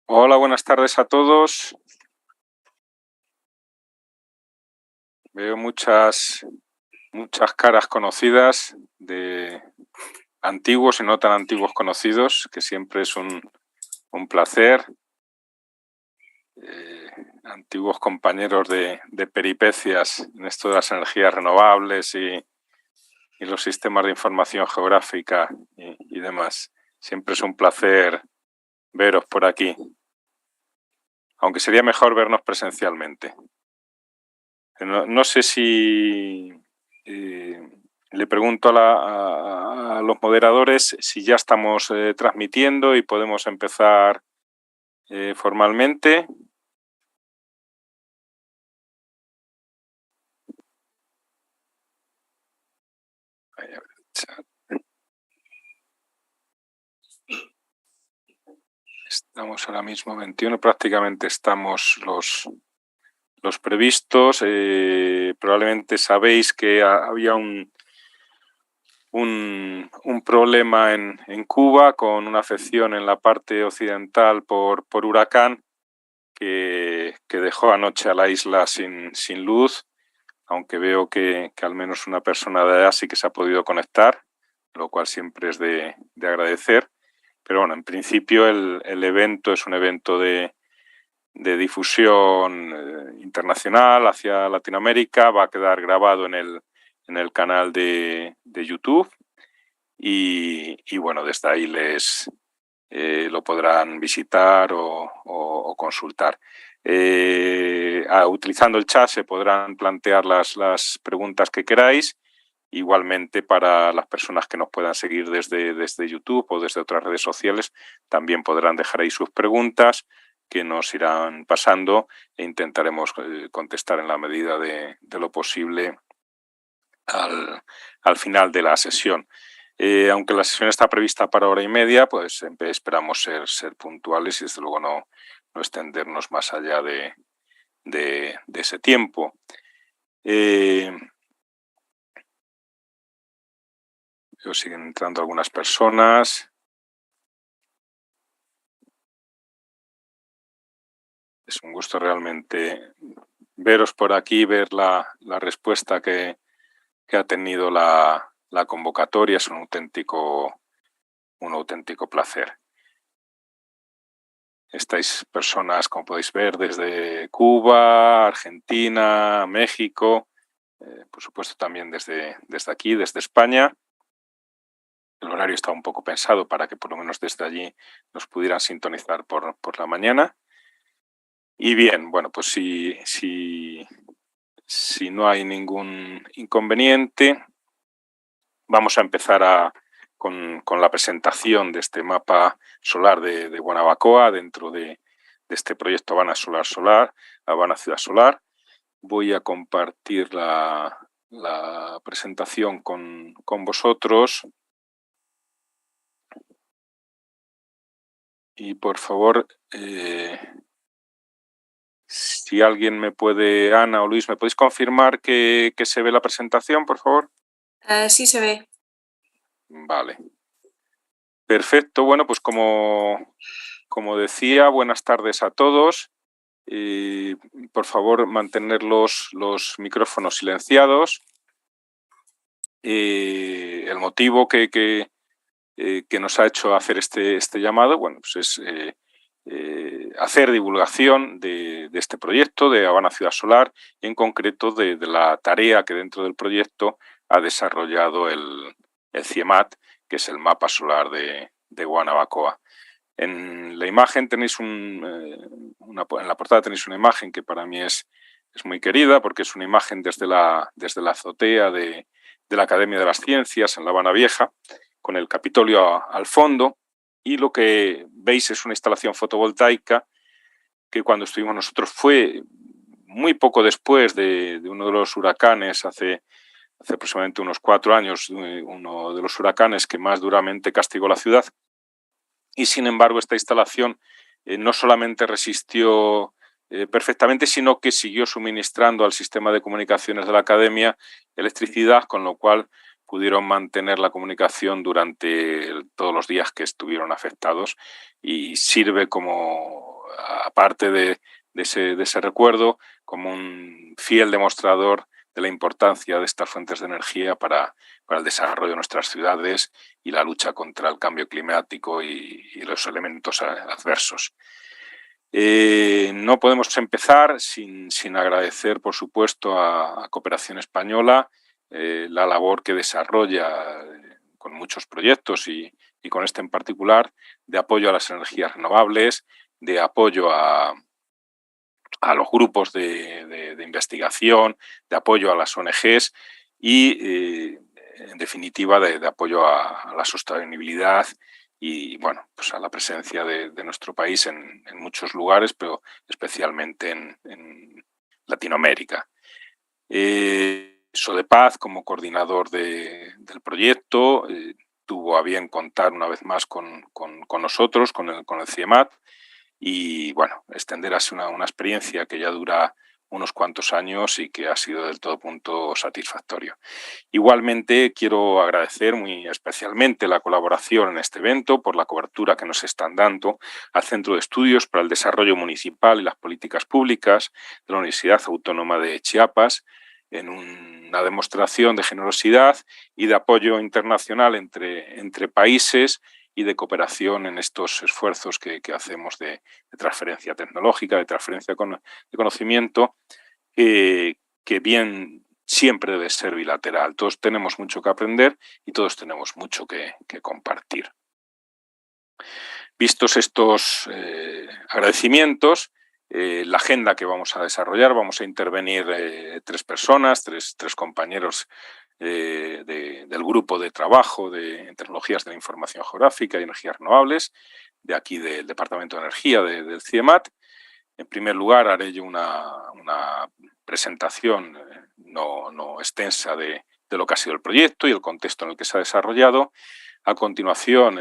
Hola, buenas tardes a todos. Veo muchas caras conocidas de antiguos y no tan antiguos conocidos, que siempre es un placer. Antiguos compañeros de peripecias en esto de las energías renovables y los sistemas de información geográfica y demás. Siempre es un placer veros por aquí, aunque sería mejor vernos presencialmente. No sé si le pregunto a los moderadores si ya estamos transmitiendo y podemos empezar formalmente. Ahí, a ver, el chat. Estamos ahora mismo 21, prácticamente estamos los previstos. Probablemente sabéis que había un problema en Cuba con una afección en la parte occidental por huracán que dejó anoche a la isla sin luz, aunque veo que al menos una persona de allá sí que se ha podido conectar, lo cual siempre es de agradecer. Pero bueno, en principio el evento es un evento de difusión internacional hacia Latinoamérica, va a quedar grabado en el canal de YouTube y bueno, desde ahí lo podrán visitar o consultar. Utilizando el chat se podrán plantear las preguntas que queráis. Igualmente, para las personas que nos puedan seguir desde YouTube o desde otras redes sociales, también podrán dejar ahí sus preguntas que nos irán pasando e intentaremos contestar en la medida de lo posible al final de la sesión. Aunque la sesión está prevista para 1h30, pues esperamos ser puntuales y desde luego no extendernos más allá de ese tiempo. Siguen entrando algunas personas. Es un gusto realmente veros por aquí, ver la respuesta que ha tenido la convocatoria. Es un auténtico placer. Estáis personas, como podéis ver, desde Cuba, Argentina, México, por supuesto también desde aquí, desde España. El horario está un poco pensado para que por lo menos desde allí nos pudieran sintonizar por la mañana. Y bien, bueno, pues si no hay ningún inconveniente, vamos a empezar con la presentación de este mapa solar de Guanabacoa dentro de este proyecto Habana Ciudad Solar. Voy a compartir la presentación con vosotros. Y por favor, si alguien me puede, Ana o Luis, ¿me podéis confirmar que se ve la presentación, por favor? Sí, se ve. Vale. Perfecto. Bueno, pues como decía, buenas tardes a todos. Por favor, mantener los micrófonos silenciados. El motivo que nos ha hecho hacer este llamado, bueno, pues es hacer divulgación de este proyecto de Habana Ciudad Solar, en concreto de la tarea que dentro del proyecto ha desarrollado el CIEMAT, que es el mapa solar de Guanabacoa. En la imagen tenéis en la portada tenéis una imagen que para mí es muy querida, porque es una imagen desde la azotea de la Academia de las Ciencias en La Habana Vieja, con el Capitolio al fondo, y lo que veis es una instalación fotovoltaica que cuando estuvimos nosotros fue muy poco después de uno de los huracanes, hace aproximadamente unos 4 años, uno de los huracanes que más duramente castigó la ciudad. Y sin embargo, esta instalación no solamente resistió perfectamente, sino que siguió suministrando al sistema de comunicaciones de la Academia electricidad, con lo cual pudieron mantener la comunicación durante todos los días que estuvieron afectados, y sirve como, aparte de ese recuerdo, como un fiel demostrador de la importancia de estas fuentes de energía para el desarrollo de nuestras ciudades y la lucha contra el cambio climático y los elementos adversos. No podemos empezar sin agradecer, por supuesto, a Cooperación Española la labor que desarrolla con muchos proyectos y con este en particular, de apoyo a las energías renovables, de apoyo a los grupos de investigación, de apoyo a las ONGs y, en definitiva, de apoyo a la sostenibilidad y, bueno, pues a la presencia de nuestro país en muchos lugares, pero especialmente en Latinoamérica. Sodepaz, como coordinador del proyecto, tuvo a bien contar una vez más con nosotros, con el CIEMAT, y, bueno, extender así una experiencia que ya dura unos cuantos años y que ha sido del todo punto satisfactorio. Igualmente, quiero agradecer muy especialmente la colaboración en este evento, por la cobertura que nos están dando al Centro de Estudios para el Desarrollo Municipal y las Políticas Públicas de la Universidad Autónoma de Chiapas, en una demostración de generosidad y de apoyo internacional entre países y de cooperación en estos esfuerzos que hacemos de transferencia tecnológica, de transferencia de conocimiento, que bien siempre debe ser bilateral. Todos tenemos mucho que aprender y todos tenemos mucho que compartir. Vistos estos agradecimientos, la agenda que vamos a desarrollar, vamos a intervenir tres personas, tres compañeros del grupo de trabajo en tecnologías de la información geográfica y energías renovables, de aquí del Departamento de Energía del CIEMAT. En primer lugar, haré yo una presentación no extensa de lo que ha sido el proyecto y el contexto en el que se ha desarrollado. A continuación,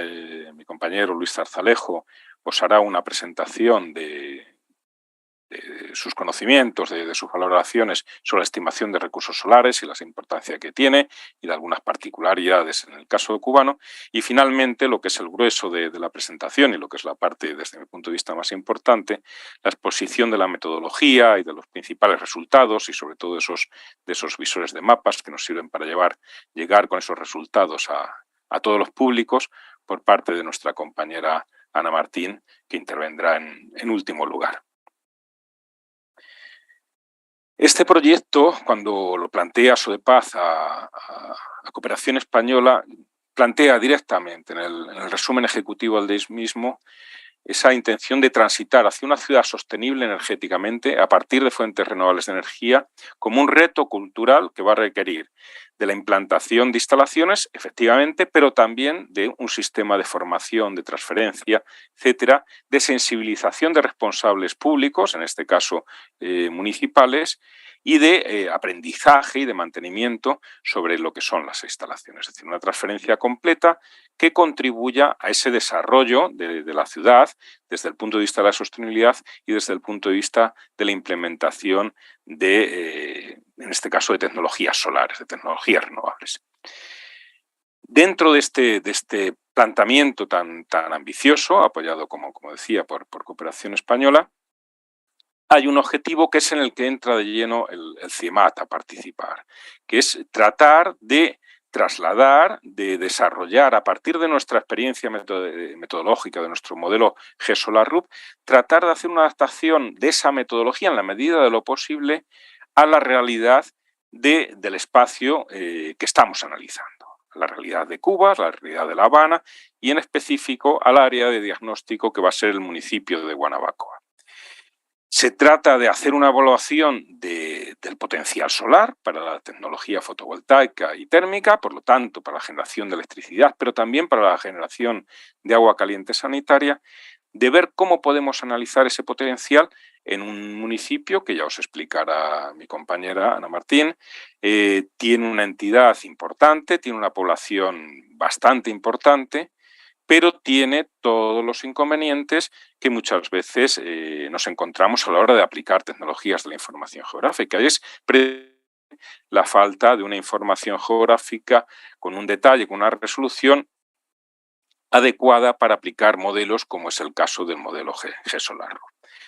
mi compañero Luis Zarzalejo os hará una presentación de sus conocimientos, de sus valoraciones sobre la estimación de recursos solares y la importancia que tiene, y de algunas particularidades en el caso cubano. Y finalmente, lo que es el grueso de la presentación y lo que es la parte, desde mi punto de vista, más importante, la exposición de la metodología y de los principales resultados, y sobre todo de esos visores de mapas que nos sirven para llegar con esos resultados a todos los públicos, por parte de nuestra compañera Ana Martín, que intervendrá en último lugar. Este proyecto, cuando lo plantea Sodepaz a Cooperación Española, plantea directamente en el resumen ejecutivo del mismo esa intención de transitar hacia una ciudad sostenible energéticamente a partir de fuentes renovables de energía, como un reto cultural que va a requerir de la implantación de instalaciones, efectivamente, pero también de un sistema de formación, de transferencia, etcétera, de sensibilización de responsables públicos, en este caso municipales, y de aprendizaje y de mantenimiento sobre lo que son las instalaciones. Es decir, una transferencia completa que contribuya a ese desarrollo de la ciudad desde el punto de vista de la sostenibilidad y desde el punto de vista de la implementación en este caso, de tecnologías solares, de tecnologías renovables. Dentro de este planteamiento tan ambicioso, apoyado, como decía, por Cooperación Española, hay un objetivo que es en el que entra de lleno el CIEMAT a participar, que es tratar de trasladar, de desarrollar, a partir de nuestra experiencia metodológica, de nuestro modelo GESOLAR-RUB, tratar de hacer una adaptación de esa metodología, en la medida de lo posible, a la realidad del espacio que estamos analizando, la realidad de Cuba, la realidad de La Habana y, en específico, al área de diagnóstico que va a ser el municipio de Guanabacoa. Se trata de hacer una evaluación del potencial solar para la tecnología fotovoltaica y térmica, por lo tanto, para la generación de electricidad, pero también para la generación de agua caliente sanitaria, de ver cómo podemos analizar ese potencial en un municipio que ya os explicará mi compañera Ana Martín. Tiene una entidad importante, tiene una población bastante importante, pero tiene todos los inconvenientes que muchas veces nos encontramos a la hora de aplicar tecnologías de la información geográfica. Y es la falta de una información geográfica con un detalle, con una resolución adecuada para aplicar modelos como es el caso del modelo GESOLAR.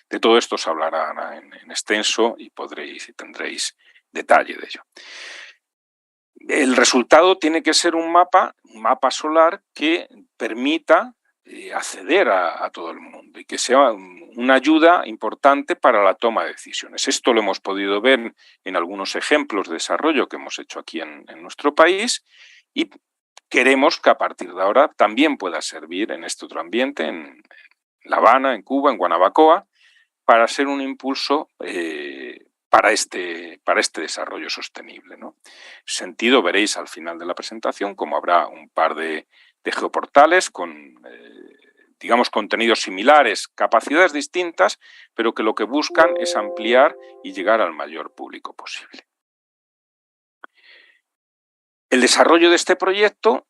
De todo esto se hablará en extenso y tendréis detalle de ello. El resultado tiene que ser un mapa solar que permita acceder a todo el mundo y que sea una ayuda importante para la toma de decisiones. Esto lo hemos podido ver en algunos ejemplos de desarrollo que hemos hecho aquí en nuestro país y queremos que a partir de ahora también pueda servir en este otro ambiente, en La Habana, en Cuba, en Guanabacoa, para ser un impulso para este desarrollo sostenible, ¿no? En ese sentido, veréis al final de la presentación cómo habrá un par de geoportales con, digamos, contenidos similares, capacidades distintas, pero que lo que buscan es ampliar y llegar al mayor público posible. El desarrollo de este proyecto,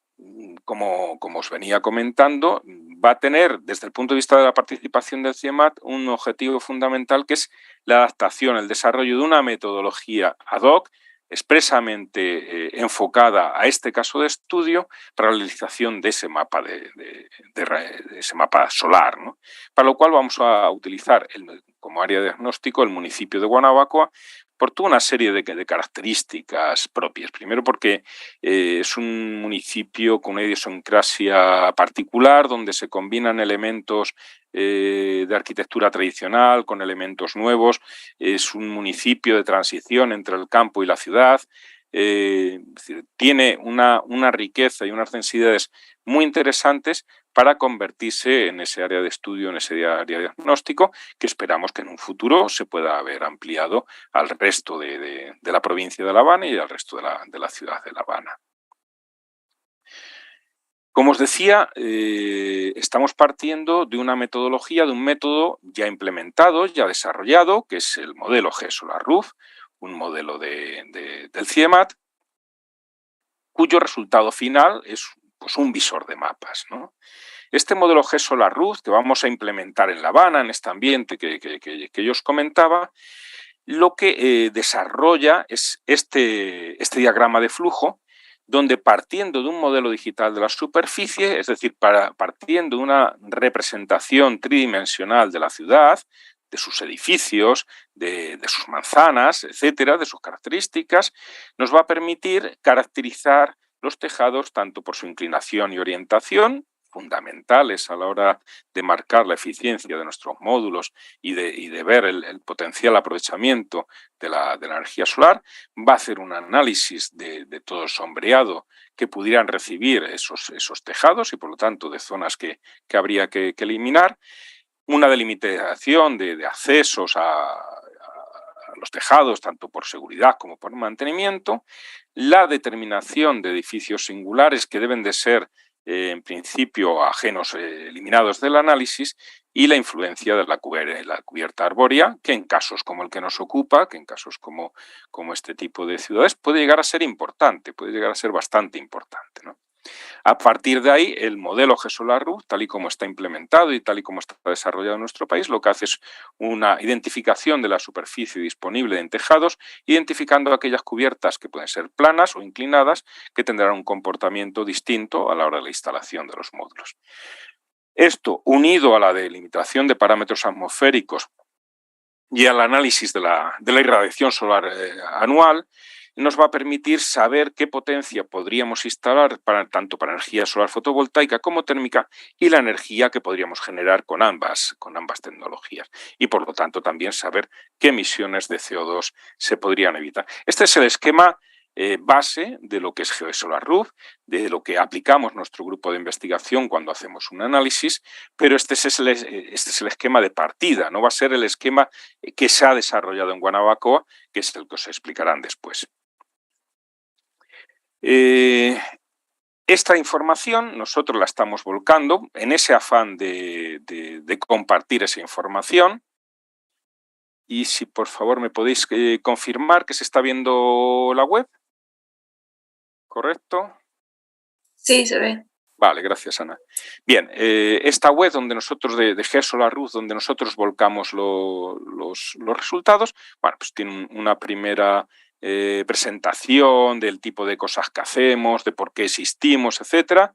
como os venía comentando, va a tener, desde el punto de vista de la participación del CIEMAT, un objetivo fundamental que es la adaptación, el desarrollo de una metodología ad hoc, expresamente enfocada a este caso de estudio para la realización de ese mapa, ese mapa solar, ¿no? Para lo cual vamos a utilizar como área de diagnóstico el municipio de Guanabacoa por toda una serie de características propias. Primero porque es un municipio con una idiosincrasia particular donde se combinan elementos de arquitectura tradicional con elementos nuevos. Es un municipio de transición entre el campo y la ciudad. Es decir, tiene una riqueza y unas densidades muy interesantes para convertirse en ese área de estudio, en ese área de diagnóstico, que esperamos que en un futuro se pueda haber ampliado al resto de la provincia de La Habana y al resto de la ciudad de La Habana. Como os decía, estamos partiendo de una metodología, de un método ya implementado, ya desarrollado, que es el modelo GESOLAR-RUF, un modelo del CIEMAT, cuyo resultado final es pues, un visor de mapas, ¿no? Este modelo GESOLAR-RUF que vamos a implementar en La Habana, en este ambiente que yo os comentaba, lo que desarrolla es este diagrama de flujo, donde partiendo de un modelo digital de la superficie, es decir, partiendo de una representación tridimensional de la ciudad, de sus edificios, de sus manzanas, etcétera, de sus características, nos va a permitir caracterizar los tejados tanto por su inclinación y orientación, fundamentales a la hora de marcar la eficiencia de nuestros módulos y de ver el potencial aprovechamiento de la energía solar. Va a hacer un análisis de todo el sombreado que pudieran recibir esos tejados y, por lo tanto, de zonas que habría que eliminar. Una delimitación de accesos a los tejados, tanto por seguridad como por mantenimiento. La determinación de edificios singulares que deben de ser en principio ajenos, eliminados del análisis, y la influencia de la cubierta arbórea, que en casos como el que nos ocupa, que en casos como este tipo de ciudades, puede llegar a ser importante, puede llegar a ser bastante importante, ¿no? A partir de ahí, el modelo GESOLAR-RUF, tal y como está implementado y tal y como está desarrollado en nuestro país, lo que hace es una identificación de la superficie disponible en tejados, identificando aquellas cubiertas que pueden ser planas o inclinadas, que tendrán un comportamiento distinto a la hora de la instalación de los módulos. Esto, unido a la delimitación de parámetros atmosféricos y al análisis de la irradiación solar anual, nos va a permitir saber qué potencia podríamos instalar tanto para energía solar fotovoltaica como térmica y la energía que podríamos generar con ambas tecnologías. Y por lo tanto también saber qué emisiones de CO2 se podrían evitar. Este es el esquema base de lo que es GESOLAR-RUF, de lo que aplicamos nuestro grupo de investigación cuando hacemos un análisis, pero este es el esquema de partida, no va a ser el esquema que se ha desarrollado en Guanabacoa, que es el que os explicarán después. Esta información nosotros la estamos volcando en ese afán de compartir esa información. Y si por favor me podéis confirmar que se está viendo la web. ¿Correcto? Sí, se ve. Vale, gracias, Ana. Bien, esta web donde nosotros, de GESOLAR-RUF, donde nosotros volcamos los resultados, bueno, pues tiene una primera presentación del tipo de cosas que hacemos, de por qué existimos, etc.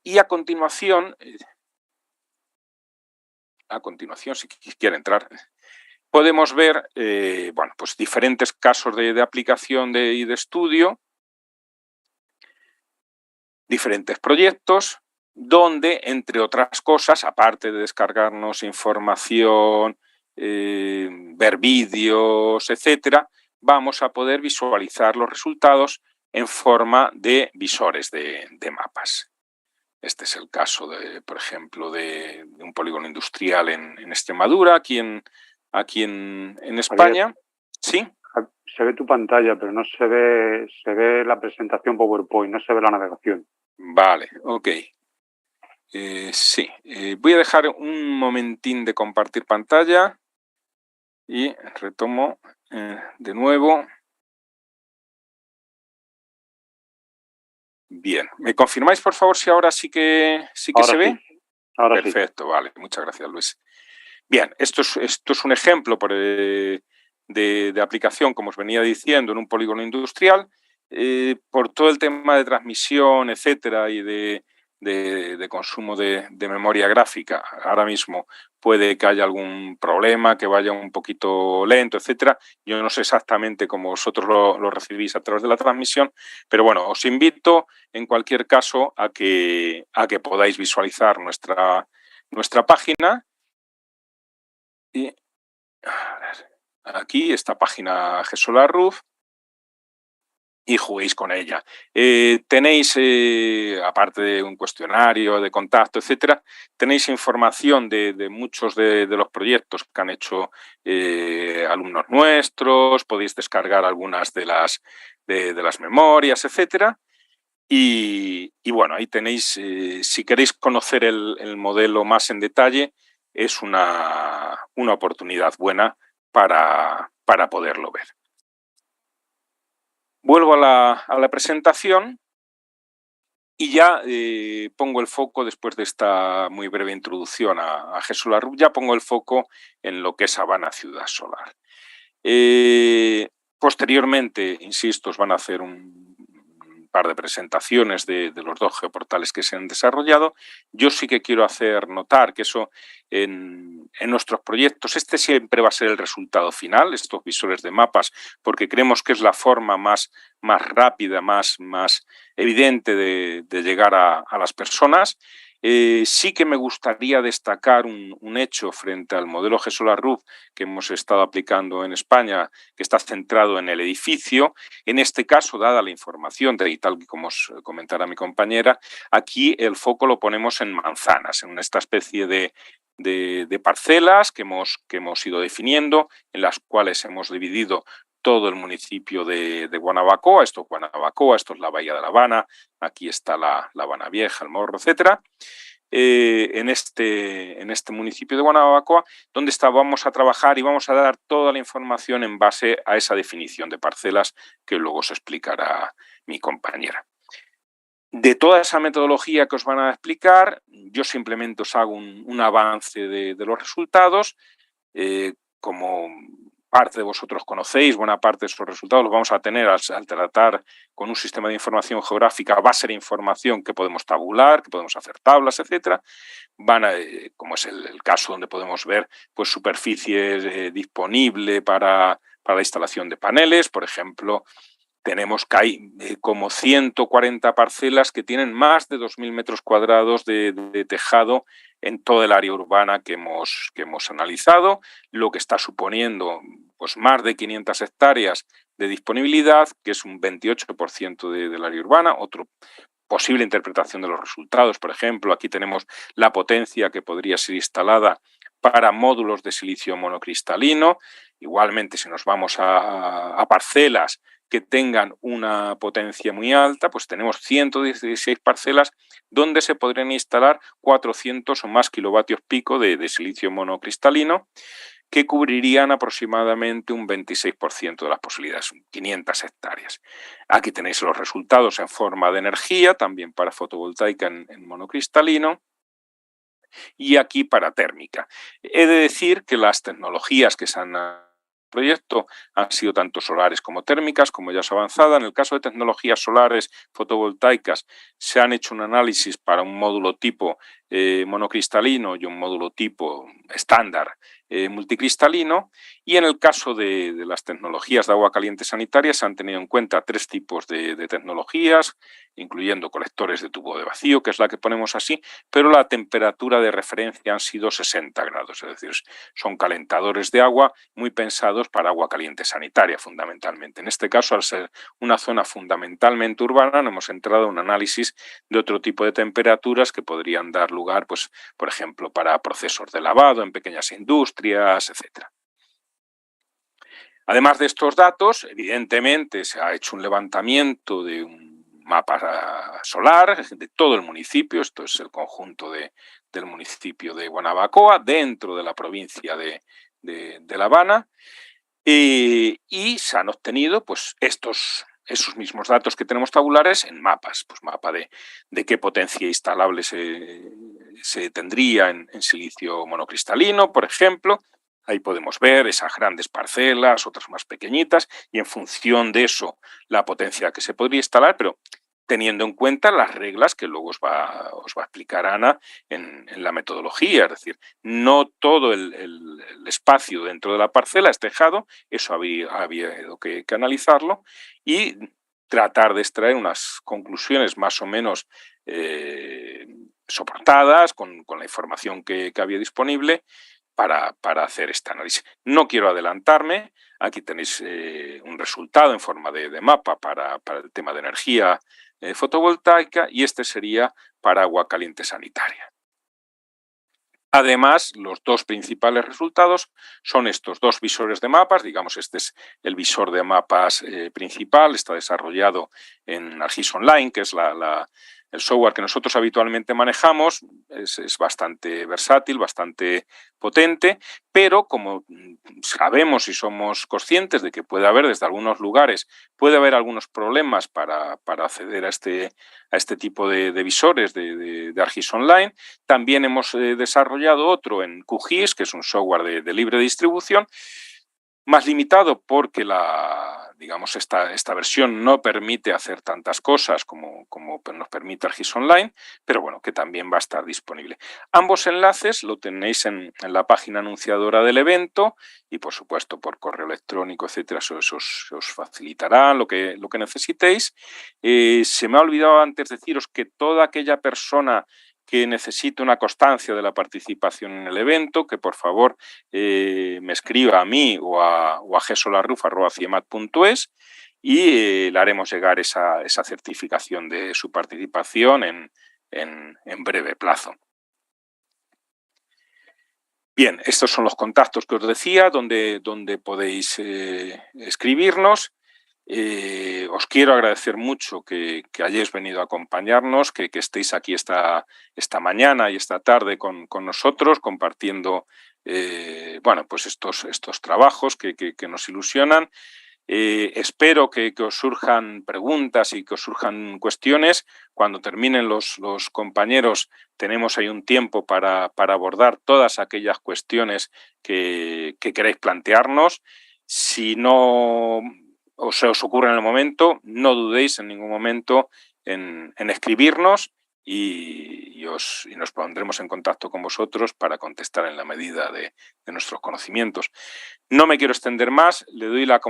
Y a continuación, si quiere entrar, podemos ver bueno, pues diferentes casos de aplicación y de estudio, diferentes proyectos, donde, entre otras cosas, aparte de descargarnos información, ver vídeos, etcétera, vamos a poder visualizar los resultados en forma de visores de mapas. Este es el caso, por ejemplo, de un polígono industrial en Extremadura, aquí en España. Javier, ¿Sí? se ve tu pantalla, pero no se ve la presentación PowerPoint, no se ve la navegación. Vale, ok. Sí, voy a dejar un momentín de compartir pantalla y retomo de nuevo. Bien, ¿me confirmáis por favor si ahora sí que se ve? Ahora perfecto, sí. Vale, muchas gracias, Luis. Bien, esto es un ejemplo de aplicación, como os venía diciendo, en un polígono industrial, por todo el tema de transmisión, etcétera, y de consumo de memoria gráfica. Ahora mismo puede que haya algún problema, que vaya un poquito lento, etcétera. Yo no sé exactamente cómo vosotros lo recibís a través de la transmisión, pero bueno, os invito en cualquier caso a que podáis visualizar nuestra página. Y a ver, aquí esta página GSolarRoof y juguéis con ella. Tenéis, aparte de un cuestionario de contacto, etcétera, tenéis información de muchos de los proyectos que han hecho alumnos nuestros, podéis descargar algunas de las memorias, etcétera. Y bueno, ahí tenéis, si queréis conocer el modelo más en detalle, es una oportunidad buena para poderlo ver. Vuelvo a la presentación y ya pongo el foco, después de esta muy breve introducción a GSolarRoof, ya pongo el foco en lo que es Habana Ciudad Solar. Posteriormente, insisto, os van a hacer un par de presentaciones de los 2 geoportales que se han desarrollado. Yo sí que quiero hacer notar que eso en nuestros proyectos, este siempre va a ser el resultado final, estos visores de mapas, porque creemos que es la forma más rápida, más evidente de llegar a las personas. Sí que me gustaría destacar un hecho frente al modelo GSolarRoof que hemos estado aplicando en España, que está centrado en el edificio. En este caso, dada la información y tal como os comentará mi compañera, aquí el foco lo ponemos en manzanas, en esta especie de parcelas que hemos ido definiendo, en las cuales hemos dividido todo el municipio de Guanabacoa. Esto es Guanabacoa, esto es la Bahía de La Habana, aquí está la Habana Vieja, el Morro, etcétera. En este municipio de Guanabacoa, donde vamos a trabajar y vamos a dar toda la información en base a esa definición de parcelas que luego os explicará mi compañera. De toda esa metodología que os van a explicar, yo simplemente os hago un avance de los resultados. Como parte de vosotros conocéis, buena parte de esos resultados los vamos a tener al tratar con un sistema de información geográfica. Va a ser información que podemos tabular, que podemos hacer tablas, etcétera. Como es el caso donde podemos ver pues superficie disponible para la instalación de paneles. Por ejemplo, tenemos que hay como 140 parcelas que tienen más de 2.000 metros cuadrados de tejado en toda el área urbana que hemos analizado, lo que está suponiendo pues más de 500 hectáreas de disponibilidad, que es un 28% del área urbana. Otra posible interpretación de los resultados, por ejemplo, aquí tenemos la potencia que podría ser instalada para módulos de silicio monocristalino. Igualmente, si nos vamos a parcelas que tengan una potencia muy alta, pues tenemos 116 parcelas donde se podrían instalar 400 o más kilovatios pico de silicio monocristalino, que cubrirían aproximadamente un 26% de las posibilidades, 500 hectáreas. Aquí tenéis los resultados en forma de energía, también para fotovoltaica en monocristalino, y aquí para térmica. He de decir que las tecnologías que se han proyecto han sido tanto solares como térmicas, como ya es avanzada. En el caso de tecnologías solares fotovoltaicas se han hecho un análisis para un módulo tipo monocristalino y un módulo tipo estándar multicristalino, y en el caso de las tecnologías de agua caliente sanitaria se han tenido en cuenta 3 tipos de tecnologías, incluyendo colectores de tubo de vacío, que es la que ponemos así, pero la temperatura de referencia han sido 60 grados, es decir, son calentadores de agua muy pensados para agua caliente sanitaria, fundamentalmente. En este caso, al ser una zona fundamentalmente urbana, no hemos entrado en un análisis de otro tipo de temperaturas que podrían dar lugar, pues, por ejemplo, para procesos de lavado en pequeñas industrias, etcétera. Además de estos datos, evidentemente se ha hecho un levantamiento de un mapa solar de todo el municipio. Esto es el conjunto del municipio de Guanabacoa, dentro de la provincia de La Habana, y se han obtenido pues esos mismos datos que tenemos tabulares en mapas, pues mapa de qué potencia instalable se tendría en silicio monocristalino, por ejemplo. Ahí podemos ver esas grandes parcelas, otras más pequeñitas, y en función de eso la potencia que se podría instalar, pero teniendo en cuenta las reglas que luego os va a explicar Ana en la metodología. Es decir, no todo el espacio dentro de la parcela es tejado, eso había que analizarlo y tratar de extraer unas conclusiones más o menos soportadas con la información que había disponible para hacer este análisis. No quiero adelantarme, aquí tenéis un resultado en forma de mapa para el tema de energía fotovoltaica, y este sería para agua caliente sanitaria. Además, los 2 principales resultados son estos 2 visores de mapas. Digamos, este es el visor de mapas principal, está desarrollado en ArcGIS Online, que es el software que nosotros habitualmente manejamos. Es bastante versátil, bastante potente, pero como sabemos y somos conscientes de que puede haber desde algunos lugares, puede haber algunos problemas para acceder a este tipo de visores de ArcGIS Online, también hemos desarrollado otro en QGIS, que es un software de libre distribución, más limitado porque esta versión no permite hacer tantas cosas como nos permite ArcGIS Online, pero bueno, que también va a estar disponible. Ambos enlaces lo tenéis en la página anunciadora del evento y, por supuesto, por correo electrónico, etcétera. Eso os facilitará lo que necesitéis. Se me ha olvidado antes deciros que toda aquella persona que necesite una constancia de la participación en el evento, que por favor me escriba a mí o a gsolarruf@ciemat.es y le haremos llegar esa certificación de su participación en breve plazo. Bien, estos son los contactos que os decía, donde podéis escribirnos. Os quiero agradecer mucho que hayáis venido a acompañarnos, que estéis aquí esta mañana y esta tarde con nosotros, compartiendo pues estos trabajos que nos ilusionan. Espero que os surjan preguntas y que os surjan cuestiones. Cuando terminen los compañeros, tenemos ahí un tiempo para abordar todas aquellas cuestiones que queréis plantearnos. Si no se os ocurre en el momento, no dudéis en ningún momento en escribirnos y nos pondremos en contacto con vosotros para contestar en la medida de nuestros conocimientos. No me quiero extender más, le doy la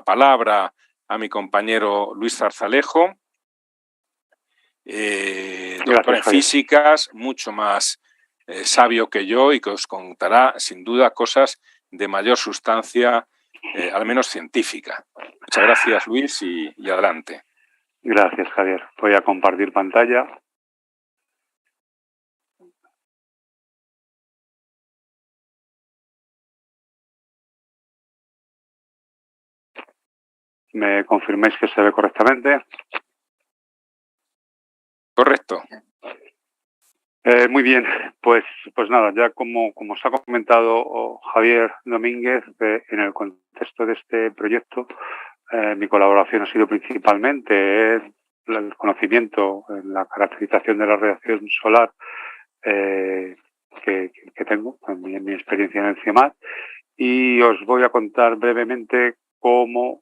palabra a mi compañero Luis Zarzalejo, doctor en físicas, mucho más sabio que yo y que os contará sin duda cosas de mayor sustancia, al menos científica. Muchas gracias, Luis, y adelante. Gracias, Javier. Voy a compartir pantalla. ¿Me confirmáis que se ve correctamente? Correcto. Muy bien, pues nada, ya como os ha comentado Javier Domínguez, en el contexto de este proyecto, mi colaboración ha sido principalmente el conocimiento en la caracterización de la radiación solar que tengo en mi experiencia en el CIEMAT, y os voy a contar brevemente cómo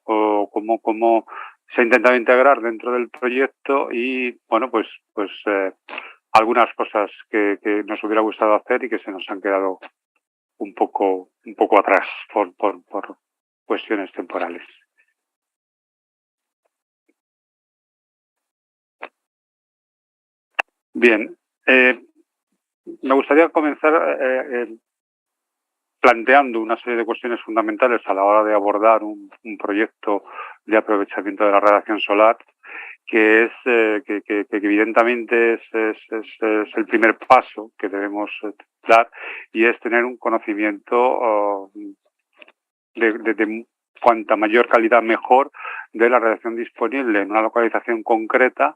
se ha intentado integrar dentro del proyecto y, bueno, pues algunas cosas que nos hubiera gustado hacer y que se nos han quedado un poco atrás por cuestiones temporales. Bien, me gustaría comenzar planteando una serie de cuestiones fundamentales a la hora de abordar un proyecto de aprovechamiento de la radiación solar, que es que evidentemente es el primer paso que debemos dar, y es tener un conocimiento de cuanta mayor calidad mejor de la radiación disponible en una localización concreta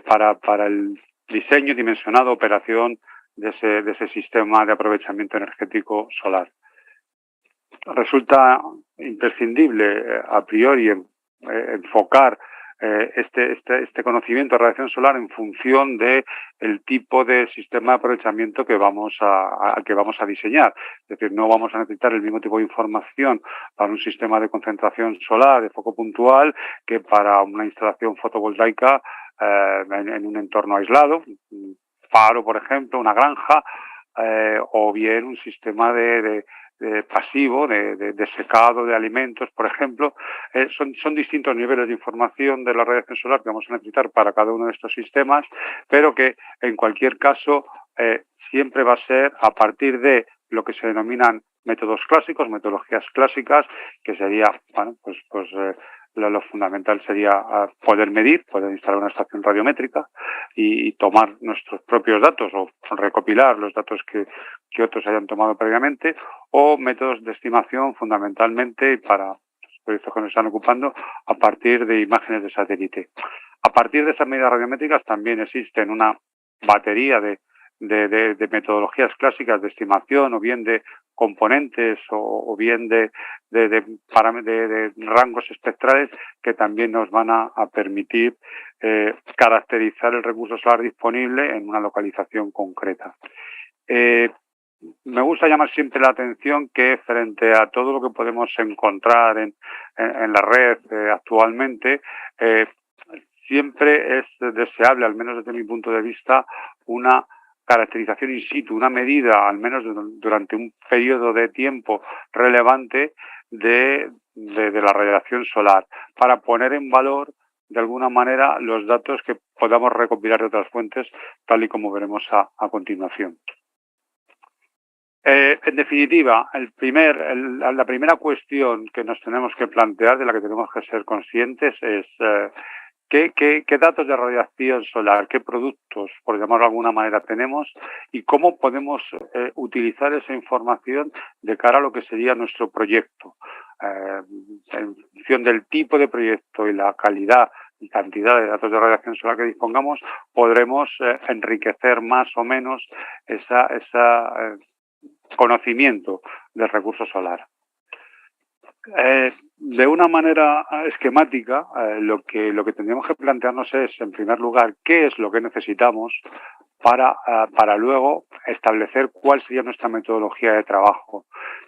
para el diseño, dimensionado, operación de ese sistema de aprovechamiento energético solar. Resulta imprescindible a priori enfocar este conocimiento de radiación solar en función de el tipo de sistema de aprovechamiento que vamos a diseñar. Es decir, no vamos a necesitar el mismo tipo de información para un sistema de concentración solar de foco puntual que para una instalación fotovoltaica en un entorno aislado, un faro, por ejemplo, una granja, o bien un sistema pasivo, de secado de alimentos, por ejemplo. Son distintos niveles de información de la radiación solar que vamos a necesitar para cada uno de estos sistemas, pero que en cualquier caso siempre va a ser a partir de lo que se denominan métodos clásicos, metodologías clásicas, que sería, bueno, lo fundamental sería poder medir, poder instalar una estación radiométrica y tomar nuestros propios datos o recopilar los datos que otros hayan tomado previamente, o métodos de estimación fundamentalmente para los proyectos que nos están ocupando a partir de imágenes de satélite. A partir de esas medidas radiométricas también existen una batería de metodologías clásicas de estimación, o bien de componentes o bien de rangos espectrales que también nos van a permitir caracterizar el recurso solar disponible en una localización concreta. Me gusta llamar siempre la atención que frente a todo lo que podemos encontrar en la red actualmente, siempre es deseable, al menos desde mi punto de vista, una caracterización in situ, una medida, al menos durante un periodo de tiempo relevante, de la radiación solar, para poner en valor de alguna manera los datos que podamos recopilar de otras fuentes, tal y como veremos a continuación. En definitiva, la primera cuestión que nos tenemos que plantear, de la que tenemos que ser conscientes, es ¿qué datos de radiación solar, qué productos, por llamarlo de alguna manera, tenemos y cómo podemos utilizar esa información de cara a lo que sería nuestro proyecto. En función del tipo de proyecto y la calidad y cantidad de datos de radiación solar que dispongamos, podremos enriquecer más o menos esa conocimiento del recurso solar. De una manera esquemática, lo que tendríamos que plantearnos es, en primer lugar, qué es lo que necesitamos para luego establecer cuál sería nuestra metodología de trabajo.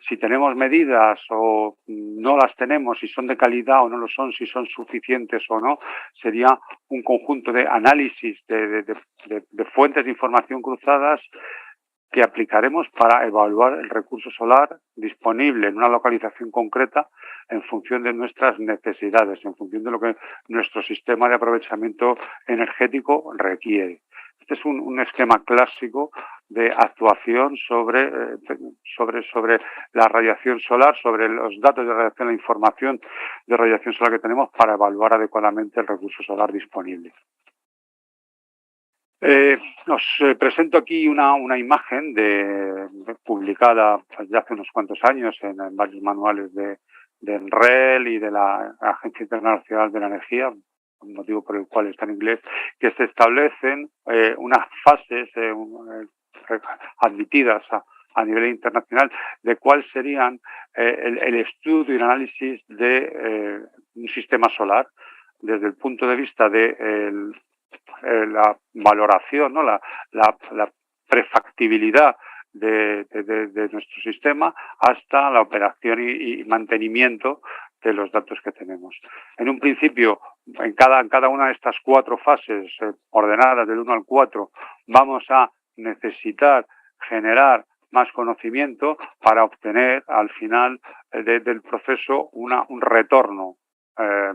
Si tenemos medidas o no las tenemos, si son de calidad o no lo son, si son suficientes o no, sería un conjunto de análisis de fuentes de información cruzadas que aplicaremos para evaluar el recurso solar disponible en una localización concreta en función de nuestras necesidades, en función de lo que nuestro sistema de aprovechamiento energético requiere. Este es un esquema clásico de actuación sobre la radiación solar, sobre los datos de radiación, la información de radiación solar que tenemos para evaluar adecuadamente el recurso solar disponible. Os presento aquí una imagen publicada ya hace unos cuantos años en varios manuales de NREL y de la Agencia Internacional de la Energía, un motivo por el cual está en inglés, que se establecen unas fases admitidas a nivel internacional de cuál serían el estudio y el análisis de un sistema solar desde el punto de vista de la valoración, ¿no? la prefactibilidad de nuestro sistema hasta la operación y mantenimiento de los datos que tenemos. En un principio, en cada una de estas 4 fases ordenadas del 1 al 4, vamos a necesitar generar más conocimiento para obtener al final del proceso un retorno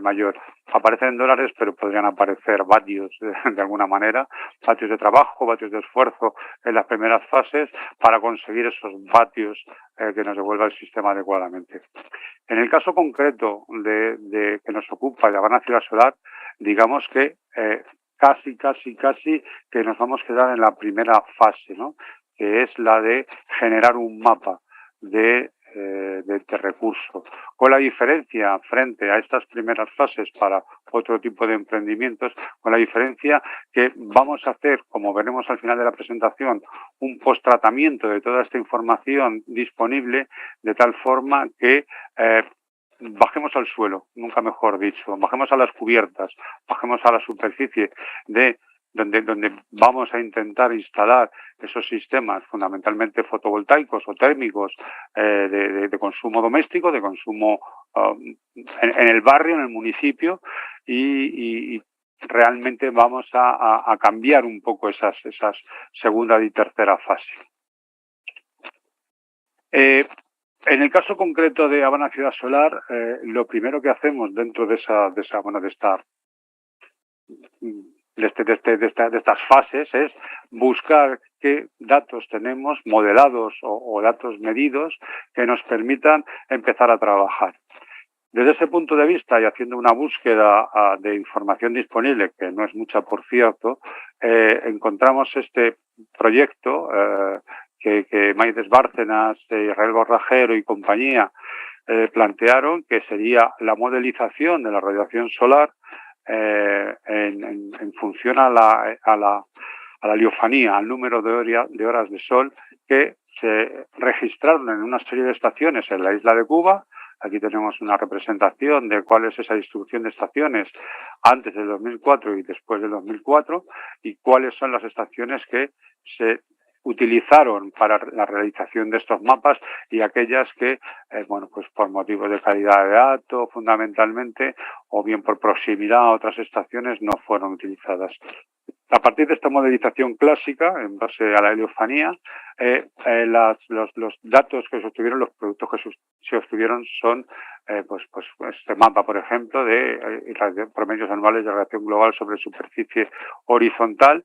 mayor. Aparecen dólares, pero podrían aparecer vatios de alguna manera, vatios de trabajo, vatios de esfuerzo en las primeras fases para conseguir esos vatios que nos devuelva el sistema adecuadamente. En el caso concreto de que nos ocupa de Habana Ciudad Solar, digamos que casi que nos vamos a quedar en la primera fase, ¿no? Que es la de generar un mapa de recurso, con la diferencia frente a estas primeras fases para otro tipo de emprendimientos, con la diferencia que vamos a hacer, como veremos al final de la presentación, un post-tratamiento de toda esta información disponible de tal forma que bajemos al suelo, nunca mejor dicho, bajemos a las cubiertas, bajemos a la superficie de donde vamos a intentar instalar esos sistemas fundamentalmente fotovoltaicos o térmicos de consumo doméstico, de consumo en el barrio, en el municipio, y realmente vamos a cambiar un poco esas segunda y tercera fase. En el caso concreto de Habana Ciudad Solar, lo primero que hacemos dentro de estas fases es buscar qué datos tenemos modelados o datos medidos que nos permitan empezar a trabajar. Desde ese punto de vista y haciendo una búsqueda de información disponible, que no es mucha por cierto, encontramos este proyecto que Maides Bárcenas, Israel Borrajero y compañía plantearon, que sería la modelización de la radiación solar en función a la heliofanía, al número de horas de sol que se registraron en una serie de estaciones en la isla de Cuba. Aquí tenemos una representación de cuál es esa distribución de estaciones antes del 2004 y después del 2004 y cuáles son las estaciones que se utilizaron para la realización de estos mapas y aquellas que, bueno, pues por motivos de calidad de datos fundamentalmente o bien por proximidad a otras estaciones no fueron utilizadas. A partir de esta modelización clásica, en base a la heliofanía, los datos que se obtuvieron, los productos que se obtuvieron son pues este mapa, por ejemplo, de promedios anuales de radiación global sobre superficie horizontal,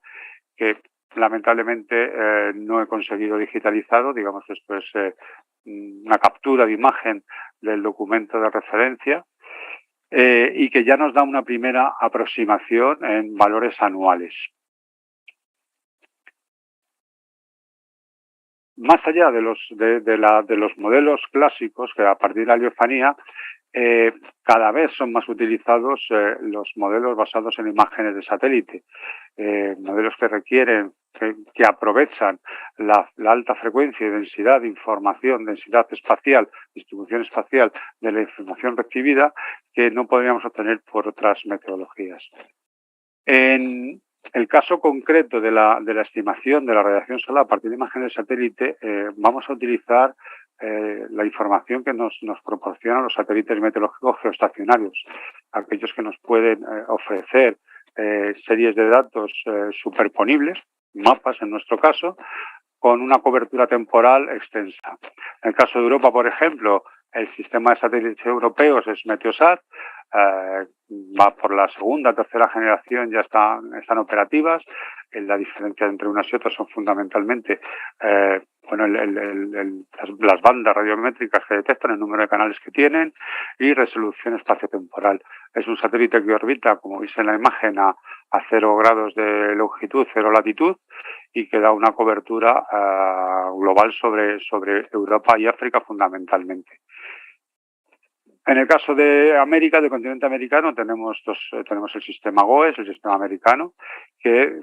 que lamentablemente no he conseguido digitalizarlo. Digamos que esto es una captura de imagen del documento de referencia y que ya nos da una primera aproximación en valores anuales. Más allá de los modelos clásicos, que a partir de la heliofanía cada vez son más utilizados los modelos basados en imágenes de satélite, modelos que requieren, que aprovechan la alta frecuencia y densidad de información, densidad espacial, distribución espacial de la información recibida, que no podríamos obtener por otras metodologías. En el caso concreto de la estimación de la radiación solar a partir de imágenes de satélite, vamos a utilizar la información que nos proporcionan los satélites meteorológicos geoestacionarios, aquellos que nos pueden ofrecer series de datos superponibles, mapas en nuestro caso, con una cobertura temporal extensa. En el caso de Europa, por ejemplo, el sistema de satélites europeos es Meteosat, va por la segunda, tercera generación, ya están operativas. La diferencia entre unas y otras son fundamentalmente las bandas radiométricas que detectan, el número de canales que tienen y resolución espaciotemporal. Es un satélite que orbita, como veis en la imagen, a 0 grados de longitud, 0 latitud, y que da una cobertura global sobre Europa y África fundamentalmente. En el caso de América, del continente americano, tenemos el sistema GOES, el sistema americano, que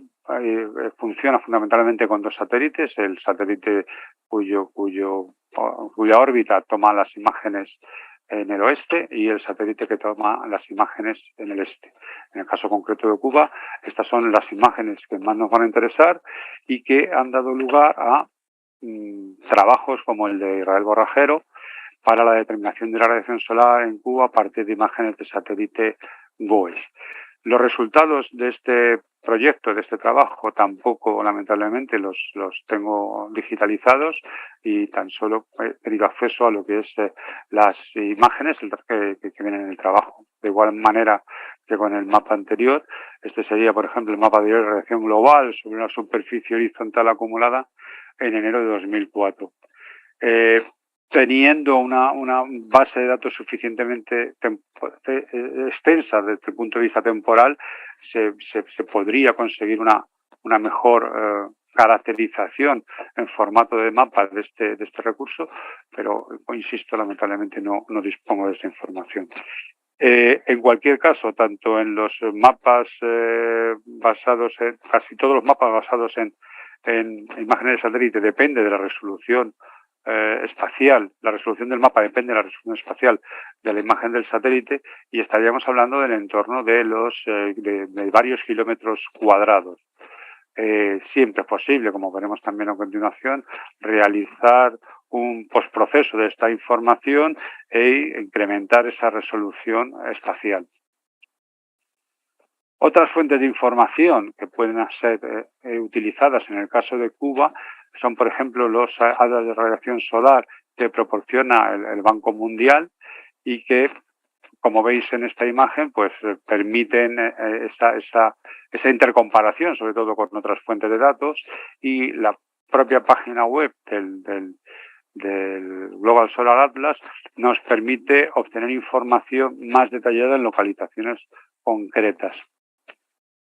funciona fundamentalmente con 2 satélites, el satélite cuya órbita toma las imágenes en el oeste y el satélite que toma las imágenes en el este. En el caso concreto de Cuba, estas son las imágenes que más nos van a interesar y que han dado lugar a trabajos como el de Israel Borrajero para la determinación de la radiación solar en Cuba a partir de imágenes de satélite GOES. Los resultados de este proyecto, de este trabajo, tampoco lamentablemente los tengo digitalizados y tan solo he tenido acceso a lo que es las imágenes que vienen en el trabajo. De igual manera que con el mapa anterior, este sería, por ejemplo, el mapa de radiación global sobre una superficie horizontal acumulada en enero de 2004. Teniendo una base de datos suficientemente extensa desde el punto de vista temporal, se podría conseguir una mejor caracterización en formato de mapa de este recurso, pero, insisto, lamentablemente no dispongo de esa información. En cualquier caso, tanto en los mapas casi todos los mapas basados en imágenes de satélite depende de la resolución espacial. La resolución del mapa depende de la resolución espacial de la imagen del satélite y estaríamos hablando del entorno de de varios kilómetros cuadrados. Siempre es posible, como veremos también a continuación, realizar un postproceso de esta información e incrementar esa resolución espacial. Otras fuentes de información que pueden ser utilizadas en el caso de Cuba son, por ejemplo, los hadas de radiación solar que proporciona el Banco Mundial y que, como veis en esta imagen, pues permiten esa intercomparación, sobre todo con otras fuentes de datos, y la propia página web del Global Solar Atlas nos permite obtener información más detallada en localizaciones concretas.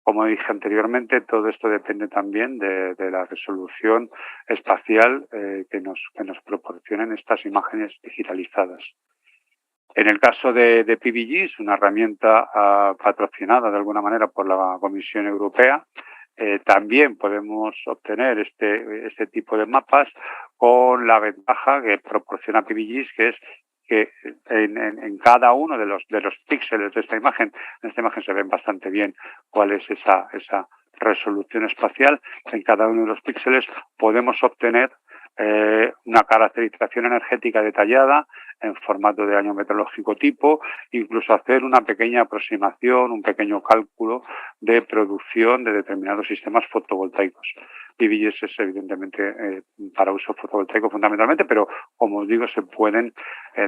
Como dije anteriormente, todo esto depende también de la resolución espacial que nos proporcionen estas imágenes digitalizadas. En el caso de PBGIS, una herramienta patrocinada de alguna manera por la Comisión Europea, también podemos obtener este tipo de mapas con la ventaja que proporciona PBGIS, que es que en cada uno de los píxeles de esta imagen, en esta imagen se ven bastante bien cuál es esa resolución espacial. En cada uno de los píxeles podemos obtener una caracterización energética detallada en formato de año meteorológico tipo, incluso hacer una pequeña aproximación, un pequeño cálculo de producción de determinados sistemas fotovoltaicos. PBGIS es evidentemente para uso fotovoltaico fundamentalmente, pero como os digo, se pueden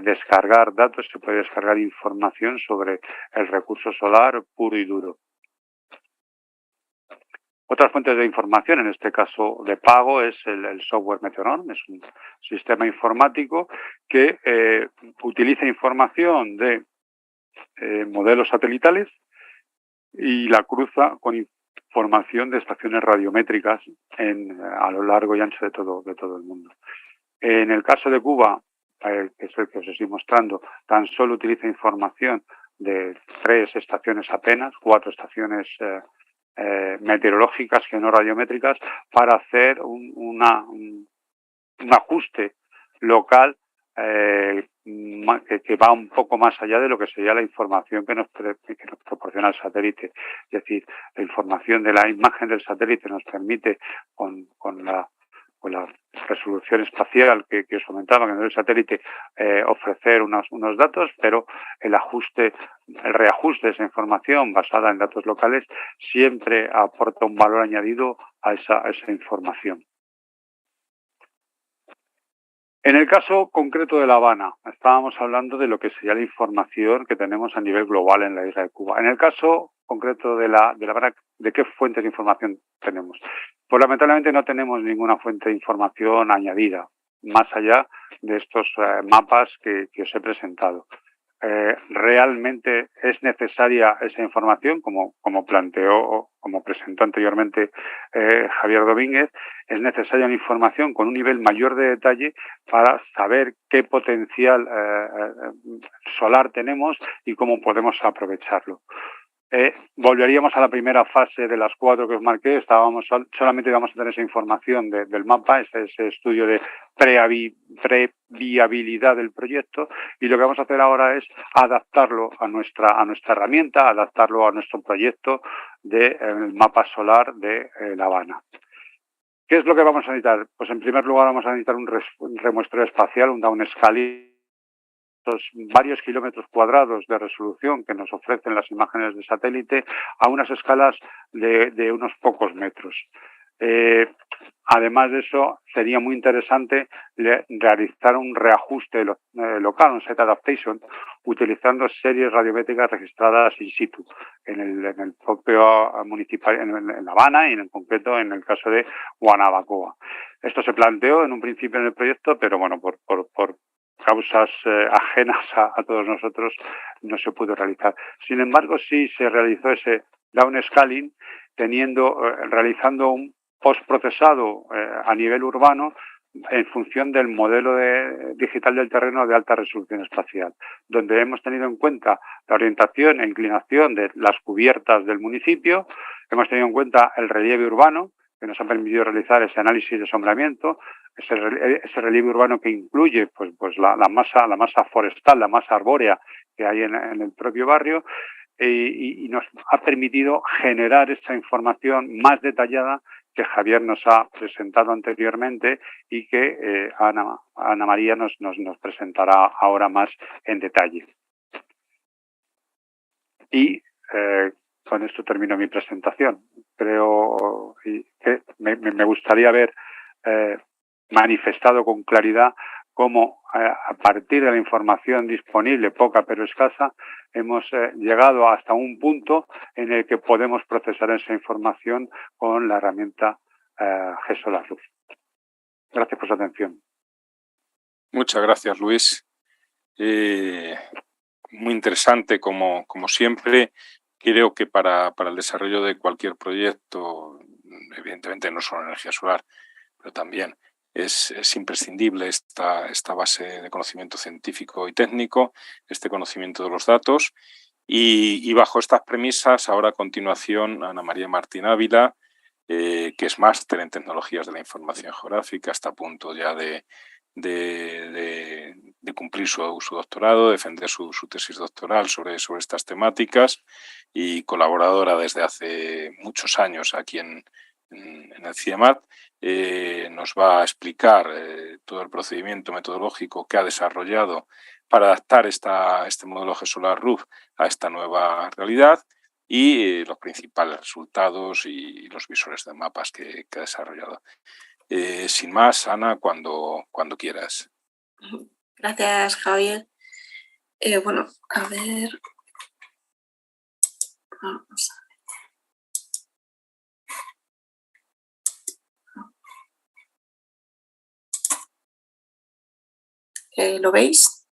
descargar datos, se puede descargar información sobre el recurso solar puro y duro. Otras fuentes de información, en este caso de pago, es el software Meteorón, es un sistema informático que utiliza información de modelos satelitales y la cruza con información de estaciones radiométricas a lo largo y ancho de todo el mundo. En el caso de Cuba, que es el que os estoy mostrando, tan solo utiliza información de 3 estaciones apenas, 4 estaciones meteorológicas que no radiométricas, para hacer un ajuste local que va un poco más allá de lo que sería la información que nos proporciona el satélite. Es decir, la información de la imagen del satélite nos permite con la resolución espacial que os comentaba, que en el satélite ofrecer unos datos, pero el reajuste de esa información basada en datos locales siempre aporta un valor añadido a esa información. En el caso concreto de La Habana, estábamos hablando de lo que sería la información que tenemos a nivel global en la isla de Cuba. En el caso concreto de La Habana, ¿de qué fuentes de información tenemos? Pues lamentablemente no tenemos ninguna fuente de información añadida, más allá de estos mapas que os he presentado. Realmente es necesaria esa información, como planteó, como presentó anteriormente Javier Domínguez, es necesaria una información con un nivel mayor de detalle para saber qué potencial solar tenemos y cómo podemos aprovecharlo. Volveríamos a la primera fase de las 4 que os marqué. Solamente íbamos a tener esa información del mapa, ese estudio de previabilidad del proyecto, y lo que vamos a hacer ahora es adaptarlo a nuestra herramienta, adaptarlo a nuestro proyecto del mapa solar de La Habana. ¿Qué es lo que vamos a necesitar? Pues en primer lugar vamos a necesitar un remuestreo espacial, un downscaling, varios kilómetros cuadrados de resolución que nos ofrecen las imágenes de satélite a unas escalas de unos pocos metros. Además de eso, sería muy interesante realizar un reajuste local, un set adaptation, utilizando series radiométricas registradas in situ en el propio municipal, en La Habana y en concreto en el caso de Guanabacoa. Esto se planteó en un principio en el proyecto, pero bueno, por causas ajenas a todos nosotros no se pudo realizar. Sin embargo, sí se realizó ese downscaling realizando un postprocesado a nivel urbano en función del modelo digital del terreno de alta resolución espacial, donde hemos tenido en cuenta la orientación e inclinación de las cubiertas del municipio, hemos tenido en cuenta el relieve urbano, que nos ha permitido realizar ese análisis de asombramiento, ese relieve urbano que incluye pues la masa forestal, la masa arbórea que hay en el propio barrio, y nos ha permitido generar esa información más detallada que Javier nos ha presentado anteriormente y que Ana María nos presentará ahora más en detalle. Y con esto termino mi presentación. Creo que me gustaría haber manifestado con claridad cómo a partir de la información disponible, poca pero escasa, hemos llegado hasta un punto en el que podemos procesar esa información con la herramienta GESOLAR RUF. Gracias por su atención. Muchas gracias, Luis. Muy interesante, como siempre. Creo que para el desarrollo de cualquier proyecto, evidentemente no solo energía solar, pero también es imprescindible esta base de conocimiento científico y técnico, este conocimiento de los datos. Y bajo estas premisas, ahora a continuación, Ana María Martín Ávila, que es máster en tecnologías de la información geográfica, está a punto ya de cumplir su doctorado, defender su tesis doctoral sobre estas temáticas, y colaboradora desde hace muchos años aquí en el CIEMAT. Nos va a explicar todo el procedimiento metodológico que ha desarrollado para adaptar este modelo GESOLAR RUF a esta nueva realidad y los principales resultados y los visores de mapas que ha desarrollado. Sin más, Ana, cuando quieras. Gracias, Javier. Bueno, a ver. Vamos a ver. ¿Lo veis?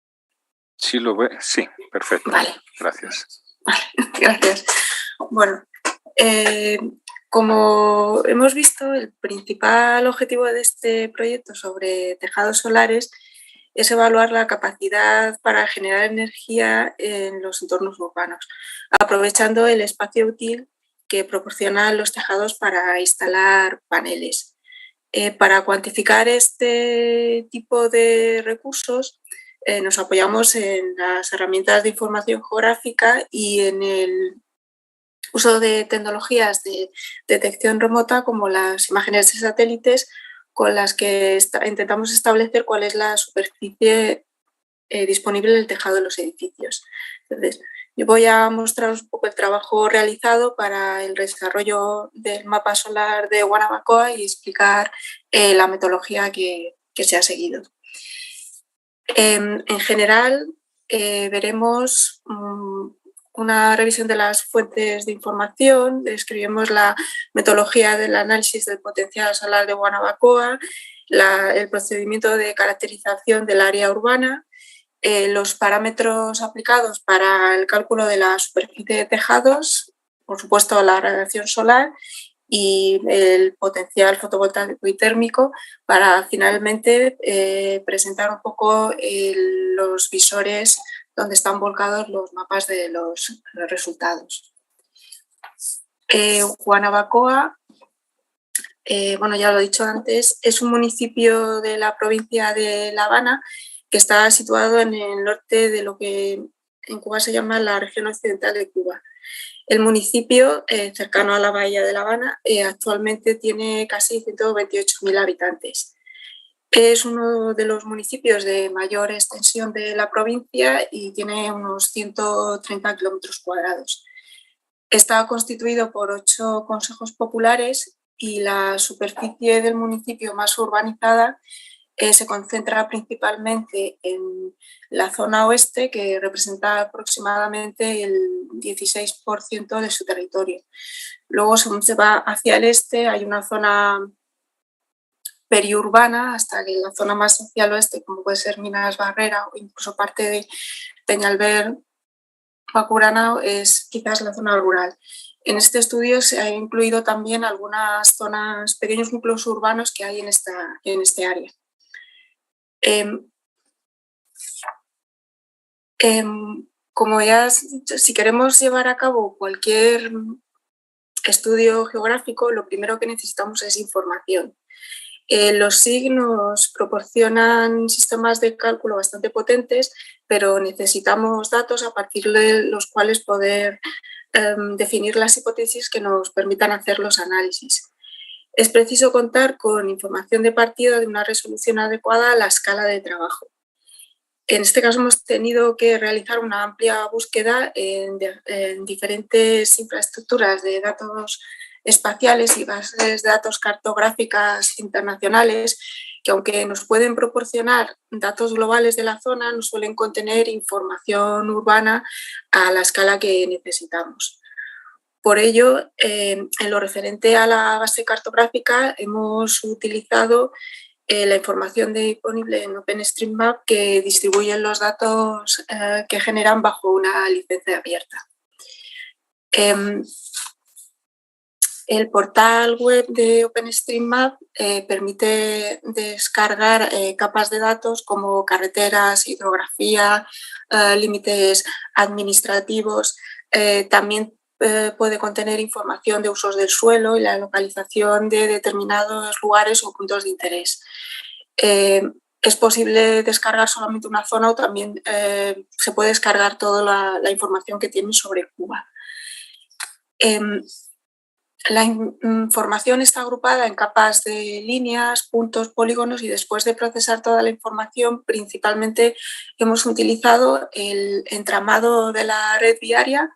Sí, lo ve. Sí, perfecto. Vale. Gracias. Vale, gracias. Bueno, como hemos visto, el principal objetivo de este proyecto sobre tejados solares es evaluar la capacidad para generar energía en los entornos urbanos, aprovechando el espacio útil que proporcionan los tejados para instalar paneles. Para cuantificar este tipo de recursos, nos apoyamos en las herramientas de información geográfica y en el uso de tecnologías de detección remota como las imágenes de satélites, con las que intentamos establecer cuál es la superficie disponible en el tejado de los edificios. Entonces, yo voy a mostraros un poco el trabajo realizado para el desarrollo del mapa solar de Guanabacoa y explicar la metodología que se ha seguido. En general, veremos una revisión de las fuentes de información, describimos la metodología del análisis del potencial solar de Guanabacoa, el procedimiento de caracterización del área urbana, los parámetros aplicados para el cálculo de la superficie de tejados, por supuesto la radiación solar y el potencial fotovoltaico y térmico, para finalmente presentar un poco los visores donde están volcados los mapas de los resultados. Guanabacoa, bueno, ya lo he dicho antes, es un municipio de la provincia de La Habana que está situado en el norte de lo que en Cuba se llama la región occidental de Cuba. El municipio, cercano a la bahía de La Habana, actualmente tiene casi 128.000 habitantes. Es uno de los municipios de mayor extensión de la provincia y tiene unos 130 kilómetros cuadrados. Está constituido por 8 consejos populares y la superficie del municipio más urbanizada se concentra principalmente en la zona oeste, que representa aproximadamente el 16% de su territorio. Luego, según se va hacia el este, hay una zona periurbana, hasta que la zona más hacia el oeste, como puede ser Minas Barrera o incluso parte de Peñalver, Bacuranao, es quizás la zona rural. En este estudio se ha incluido también algunas zonas, pequeños núcleos urbanos que hay en este área. Como ya, si queremos llevar a cabo cualquier estudio geográfico, lo primero que necesitamos es información. Los SIG nos proporcionan sistemas de cálculo bastante potentes, pero necesitamos datos a partir de los cuales poder definir las hipótesis que nos permitan hacer los análisis. Es preciso contar con información de partida de una resolución adecuada a la escala de trabajo. En este caso hemos tenido que realizar una amplia búsqueda en diferentes infraestructuras de datos espaciales y bases de datos cartográficas internacionales que, aunque nos pueden proporcionar datos globales de la zona, no suelen contener información urbana a la escala que necesitamos. Por ello, en lo referente a la base cartográfica, hemos utilizado la información disponible en OpenStreetMap, que distribuye los datos que generan bajo una licencia abierta. El portal web de OpenStreetMap permite descargar capas de datos como carreteras, hidrografía, límites administrativos. También puede contener información de usos del suelo y la localización de determinados lugares o puntos de interés. Es posible descargar solamente una zona o también se puede descargar toda la información que tiene sobre Cuba. La información está agrupada en capas de líneas, puntos, polígonos, y después de procesar toda la información, principalmente hemos utilizado el entramado de la red viaria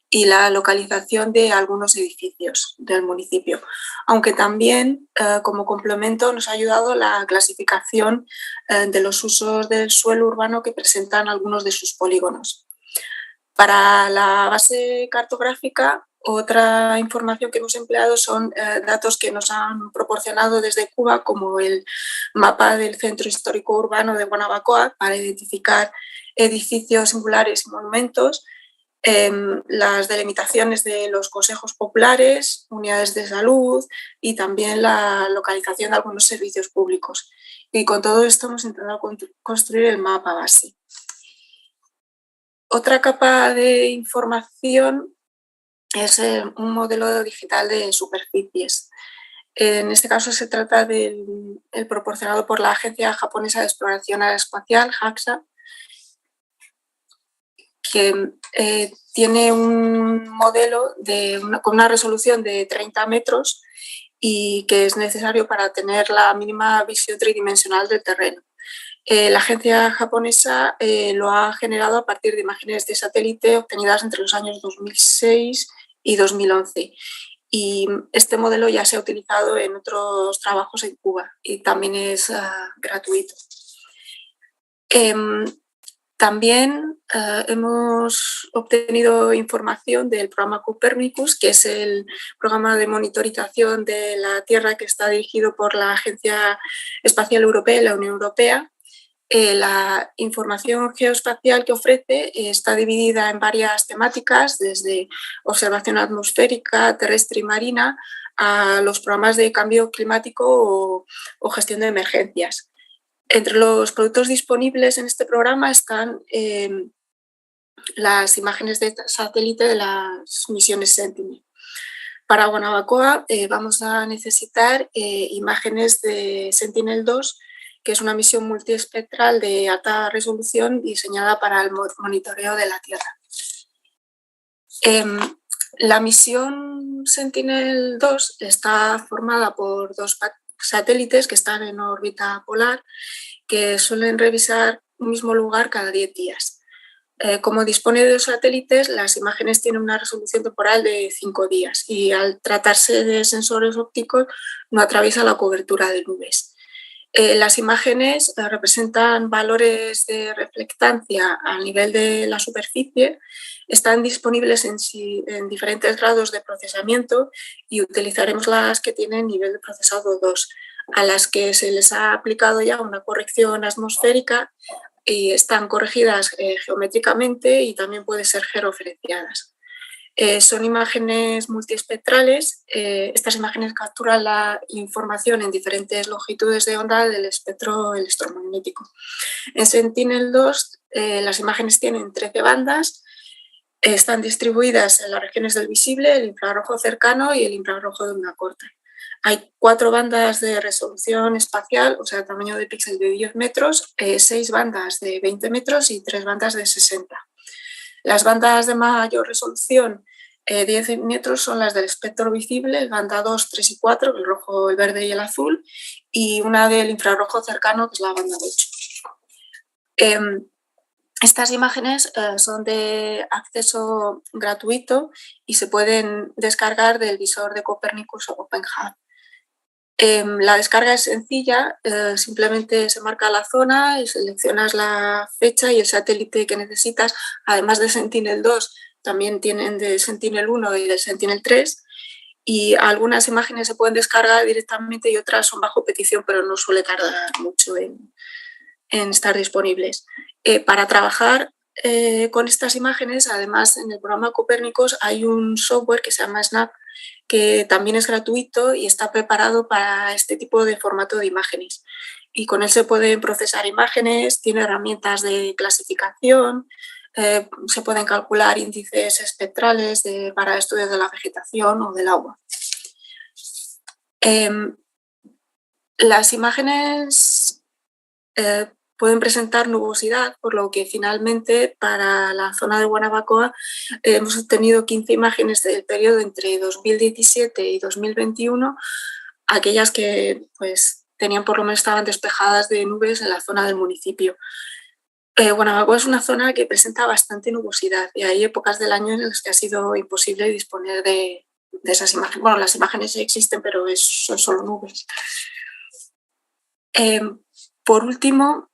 y la localización de algunos edificios del municipio, aunque también como complemento nos ha ayudado la clasificación de los usos del suelo urbano que presentan algunos de sus polígonos. Para la base cartográfica, otra información que hemos empleado son datos que nos han proporcionado desde Cuba, como el mapa del Centro Histórico Urbano de Guanabacoa, para identificar edificios singulares y monumentos, las delimitaciones de los consejos populares, unidades de salud y también la localización de algunos servicios públicos. Y con todo esto hemos intentado construir el mapa base. Otra capa de información es un modelo digital de superficies. En este caso se trata del proporcionado por la Agencia Japonesa de Exploración Aeroespacial, JAXA, que tiene un modelo con una resolución de 30 metros y que es necesario para tener la mínima visión tridimensional del terreno. La agencia japonesa lo ha generado a partir de imágenes de satélite obtenidas entre los años 2006 y 2011. Y este modelo ya se ha utilizado en otros trabajos en Cuba y también es gratuito. También hemos obtenido información del programa Copernicus, que es el programa de monitorización de la Tierra que está dirigido por la Agencia Espacial Europea y la Unión Europea. La información geoespacial que ofrece está dividida en varias temáticas, desde observación atmosférica, terrestre y marina, a los programas de cambio climático o gestión de emergencias. Entre los productos disponibles en este programa están las imágenes de satélite de las misiones Sentinel. Para Guanabacoa vamos a necesitar imágenes de Sentinel-2, que es una misión multiespectral de alta resolución diseñada para el monitoreo de la Tierra. La misión Sentinel-2 está formada por 2 satélites que están en órbita polar, que suelen revisar un mismo lugar cada 10 días. Como dispone de 2 satélites, las imágenes tienen una resolución temporal de 5 días y al tratarse de sensores ópticos no atraviesa la cobertura de nubes. Las imágenes representan valores de reflectancia a nivel de la superficie, están disponibles en diferentes grados de procesamiento y utilizaremos las que tienen nivel de procesado 2, a las que se les ha aplicado ya una corrección atmosférica y están corregidas geométricamente y también pueden ser georreferenciadas. Son imágenes multiespectrales. Estas imágenes capturan la información en diferentes longitudes de onda del espectro electromagnético. En Sentinel-2 las imágenes tienen 13 bandas, están distribuidas en las regiones del visible, el infrarrojo cercano y el infrarrojo de onda corta. Hay 4 bandas de resolución espacial, o sea, tamaño de píxel de 10 metros, 6 bandas de 20 metros y 3 bandas de 60. Las bandas de mayor resolución, 10 metros, son las del espectro visible, el banda 2, 3 y 4, el rojo, el verde y el azul, y una del infrarrojo cercano, que es la banda 8. Estas imágenes son de acceso gratuito y se pueden descargar del visor de Copernicus Open Hub. La descarga es sencilla, simplemente se marca la zona y seleccionas la fecha y el satélite que necesitas. Además de Sentinel-2, también tienen de Sentinel-1 y de Sentinel-3, y algunas imágenes se pueden descargar directamente y otras son bajo petición, pero no suele tardar mucho en estar disponibles. Para trabajar con estas imágenes, además en el programa Copérnicos hay un software que se llama Snap, que también es gratuito y está preparado para este tipo de formato de imágenes. Y con él se pueden procesar imágenes, tiene herramientas de clasificación, se pueden calcular índices espectrales para estudios de la vegetación o del agua. Las imágenes pueden presentar nubosidad, por lo que finalmente para la zona de Guanabacoa hemos obtenido 15 imágenes del periodo entre 2017 y 2021, aquellas que pues, por lo menos estaban despejadas de nubes en la zona del municipio. Guanabacoa es una zona que presenta bastante nubosidad y hay épocas del año en las que ha sido imposible disponer de esas imágenes. Bueno, las imágenes sí existen, pero son solo nubes. Por último,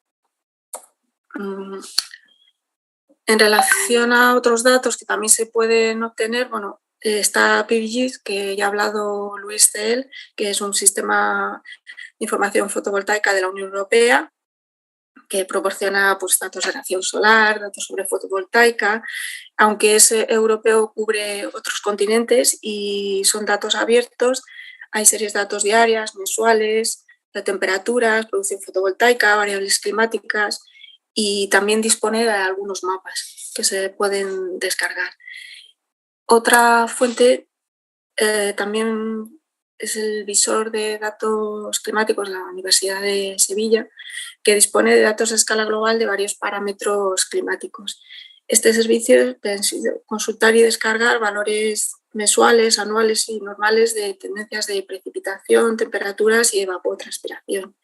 en relación a otros datos que también se pueden obtener, bueno, está PVGIS, que ya ha hablado Luis de él, que es un sistema de información fotovoltaica de la Unión Europea que proporciona pues, datos de radiación solar, datos sobre fotovoltaica, aunque es europeo, cubre otros continentes y son datos abiertos. Hay series de datos diarias, mensuales, de temperaturas, producción fotovoltaica, variables climáticas, y también dispone de algunos mapas que se pueden descargar. Otra fuente también es el visor de datos climáticos de la Universidad de Sevilla, que dispone de datos a escala global de varios parámetros climáticos. Este servicio permite consultar y descargar valores mensuales, anuales y normales de tendencias de precipitación, temperaturas y evapotranspiración.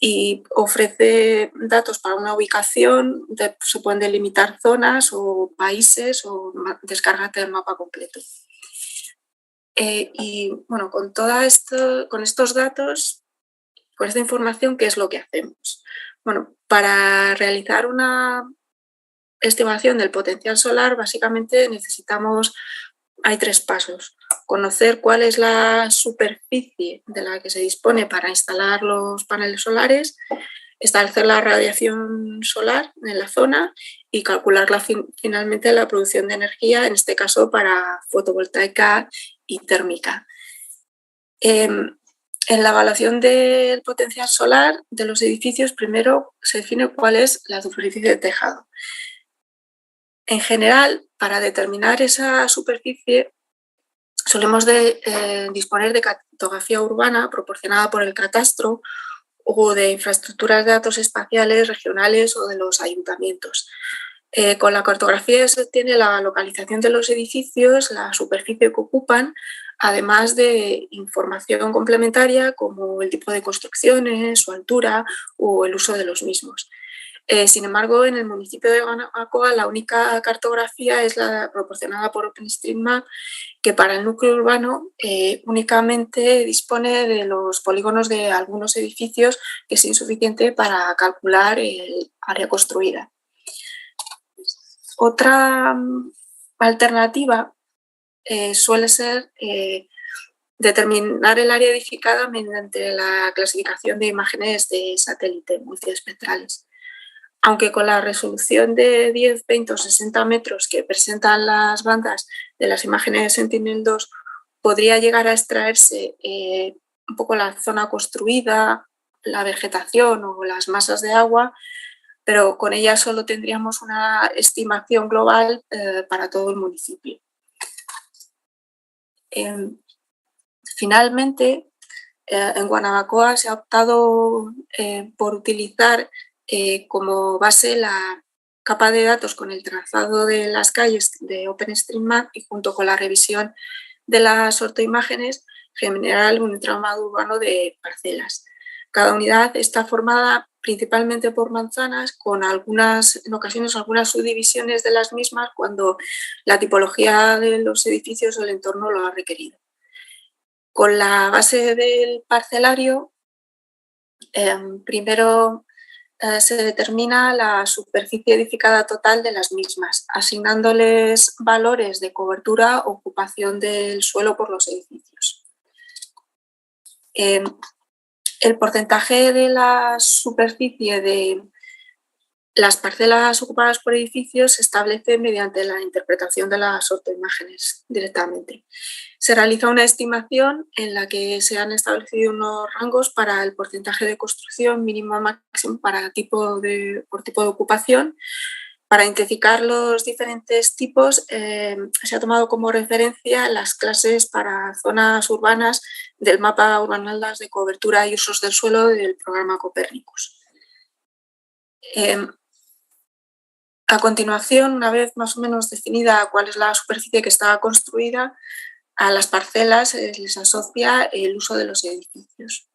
Y ofrece datos para una ubicación, se pueden delimitar zonas o países o descárgate el mapa completo. Y bueno, con estos datos, con esta información, ¿qué es lo que hacemos? Bueno, para realizar una estimación del potencial solar, básicamente hay 3 pasos. Conocer cuál es la superficie de la que se dispone para instalar los paneles solares, establecer la radiación solar en la zona y calcular finalmente la producción de energía, en este caso para fotovoltaica y térmica. En la evaluación del potencial solar de los edificios, primero se define cuál es la superficie de tejado. En general, para determinar esa superficie, solemos disponer de cartografía urbana proporcionada por el catastro o de infraestructuras de datos espaciales regionales o de los ayuntamientos. Con la cartografía se obtiene la localización de los edificios, la superficie que ocupan, además de información complementaria como el tipo de construcciones, su altura o el uso de los mismos. Sin embargo, en el municipio de Guanabacoa la única cartografía es la proporcionada por OpenStreetMap, que para el núcleo urbano únicamente dispone de los polígonos de algunos edificios, que es insuficiente para calcular el área construida. Otra alternativa suele ser determinar el área edificada mediante la clasificación de imágenes de satélite multiespectrales. Aunque con la resolución de 10, 20 o 60 metros que presentan las bandas de las imágenes de Sentinel-2 podría llegar a extraerse un poco la zona construida, la vegetación o las masas de agua, pero con ella solo tendríamos una estimación global para todo el municipio. Finalmente, en Guanabacoa se ha optado por utilizar como base la capa de datos con el trazado de las calles de OpenStreetMap y junto con la revisión de las ortoimágenes generar un entramado urbano de parcelas. Cada unidad está formada principalmente por manzanas, con en ocasiones algunas subdivisiones de las mismas cuando la tipología de los edificios o el entorno lo ha requerido. Con la base del parcelario, primero se determina la superficie edificada total de las mismas, asignándoles valores de cobertura o ocupación del suelo por los edificios. El porcentaje de la superficie de las parcelas ocupadas por edificios se establece mediante la interpretación de las ortoimágenes directamente. Se realiza una estimación en la que se han establecido unos rangos para el porcentaje de construcción mínimo o máximo por tipo de ocupación. Para identificar los diferentes tipos se ha tomado como referencia las clases para zonas urbanas del mapa Urbanaldas de cobertura y usos del suelo del programa Copernicus. A continuación, una vez más o menos definida cuál es la superficie que está construida, a las parcelas les asocia el uso de los edificios.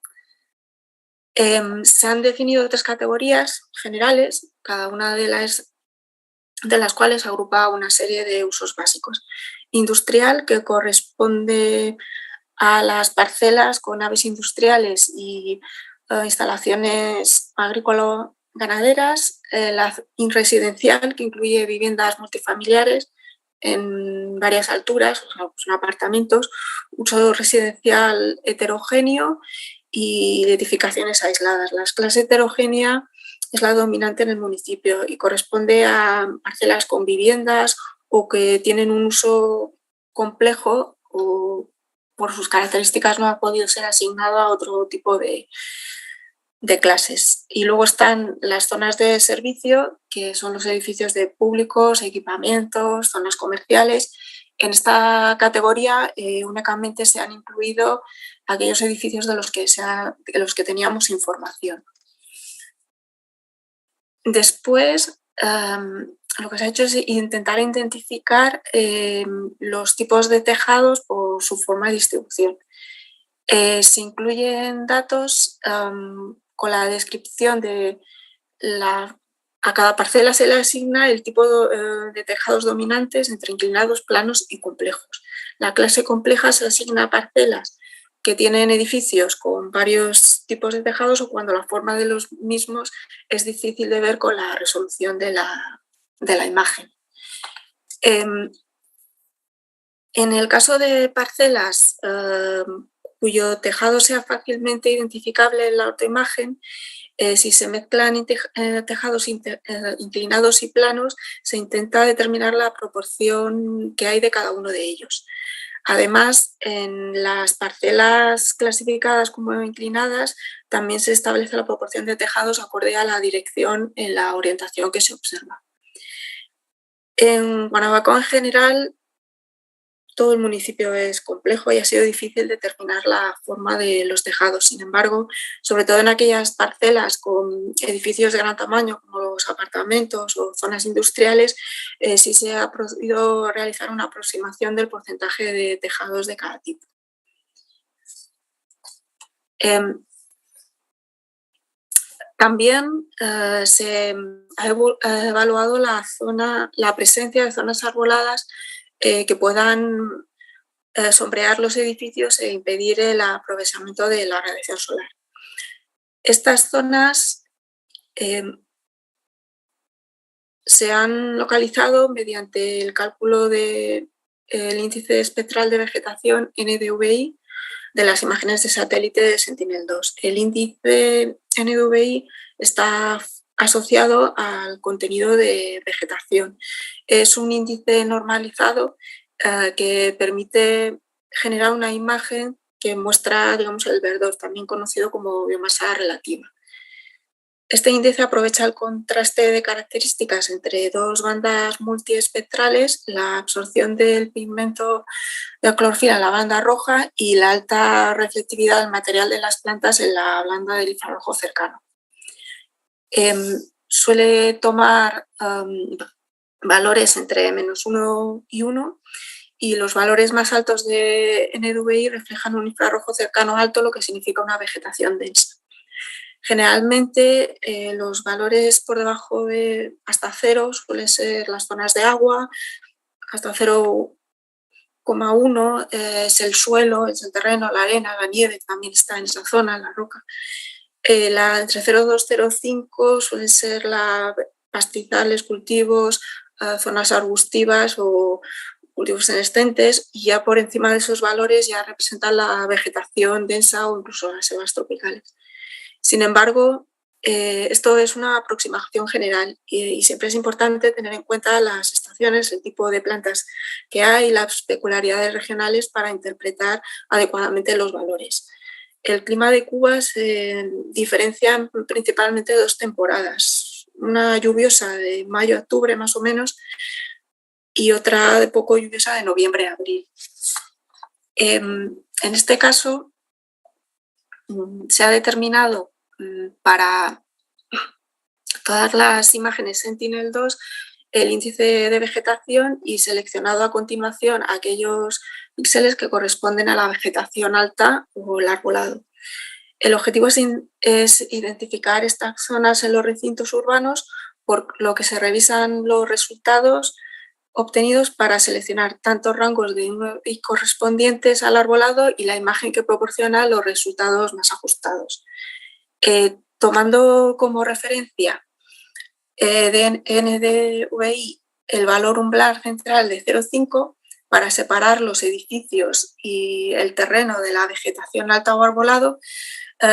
Se han definido 3 categorías generales, cada una de las cuales agrupa una serie de usos básicos. Industrial, que corresponde a las parcelas con naves industriales y instalaciones agrícola-ganaderas. La residencial, que incluye viviendas multifamiliares en varias alturas, o sea, son apartamentos, uso residencial heterogéneo y edificaciones aisladas. La clase heterogénea es la dominante en el municipio y corresponde a parcelas con viviendas o que tienen un uso complejo o por sus características no ha podido ser asignado a otro tipo de clases. Y luego están las zonas de servicio, que son los edificios de públicos, equipamientos, zonas comerciales. En esta categoría únicamente se han incluido aquellos edificios de los que teníamos información. Después, lo que se ha hecho es intentar identificar los tipos de tejados por su forma de distribución. Se incluyen datos con la descripción de a cada parcela se le asigna el tipo de tejados dominantes entre inclinados, planos y complejos. La clase compleja se asigna a parcelas que tienen edificios con varios tipos de tejados o cuando la forma de los mismos es difícil de ver con la resolución de la imagen. En el caso de parcelas cuyo tejado sea fácilmente identificable en la autoimagen, si se mezclan tejados inclinados y planos, se intenta determinar la proporción que hay de cada uno de ellos. Además, en las parcelas clasificadas como inclinadas, también se establece la proporción de tejados acorde a la dirección en la orientación que se observa. En Guanabacoa, en general, todo el municipio es complejo y ha sido difícil determinar la forma de los tejados. Sin embargo, sobre todo en aquellas parcelas con edificios de gran tamaño, como los apartamentos o zonas industriales, sí se ha podido realizar una aproximación del porcentaje de tejados de cada tipo. También se ha evaluado la presencia de zonas arboladas que puedan sombrear los edificios e impedir el aprovechamiento de la radiación solar. Estas zonas se han localizado mediante el cálculo del índice espectral de vegetación NDVI de las imágenes de satélite de Sentinel-2. El índice NDVI está asociado al contenido de vegetación. Es un índice normalizado que permite generar una imagen que muestra, digamos, el verdor, también conocido como biomasa relativa. Este índice aprovecha el contraste de características entre dos bandas multiespectrales, la absorción del pigmento de clorofila en la banda roja y la alta reflectividad del material de las plantas en la banda del infrarrojo cercano. Suele tomar valores entre -1 y 1 y los valores más altos de NDVI reflejan un infrarrojo cercano alto, lo que significa una vegetación densa. Generalmente los valores por debajo de hasta 0 suelen ser las zonas de agua, hasta 0,1 es el suelo, es el terreno, la arena, la nieve también está en esa zona, la roca. Entre 0,2 y 0,5 suelen ser pastizales, cultivos, zonas arbustivas o cultivos senescentes, y ya por encima de esos valores ya representan la vegetación densa o incluso las selvas tropicales. Sin embargo, esto es una aproximación general y siempre es importante tener en cuenta las estaciones, el tipo de plantas que hay y las peculiaridades regionales para interpretar adecuadamente los valores. El clima de Cuba se diferencia principalmente de dos temporadas, una lluviosa de mayo a octubre más o menos y otra de poco lluviosa de noviembre a abril. En este caso se ha determinado para todas las imágenes Sentinel-2 el índice de vegetación y seleccionado a continuación aquellos píxeles que corresponden a la vegetación alta o el arbolado. El objetivo es identificar estas zonas en los recintos urbanos, por lo que se revisan los resultados obtenidos para seleccionar tantos rangos de NDVI correspondientes al arbolado y la imagen que proporciona los resultados más ajustados. Tomando como referencia de NDVI el valor umbral central de 0,5 para separar los edificios y el terreno de la vegetación alta o arbolado,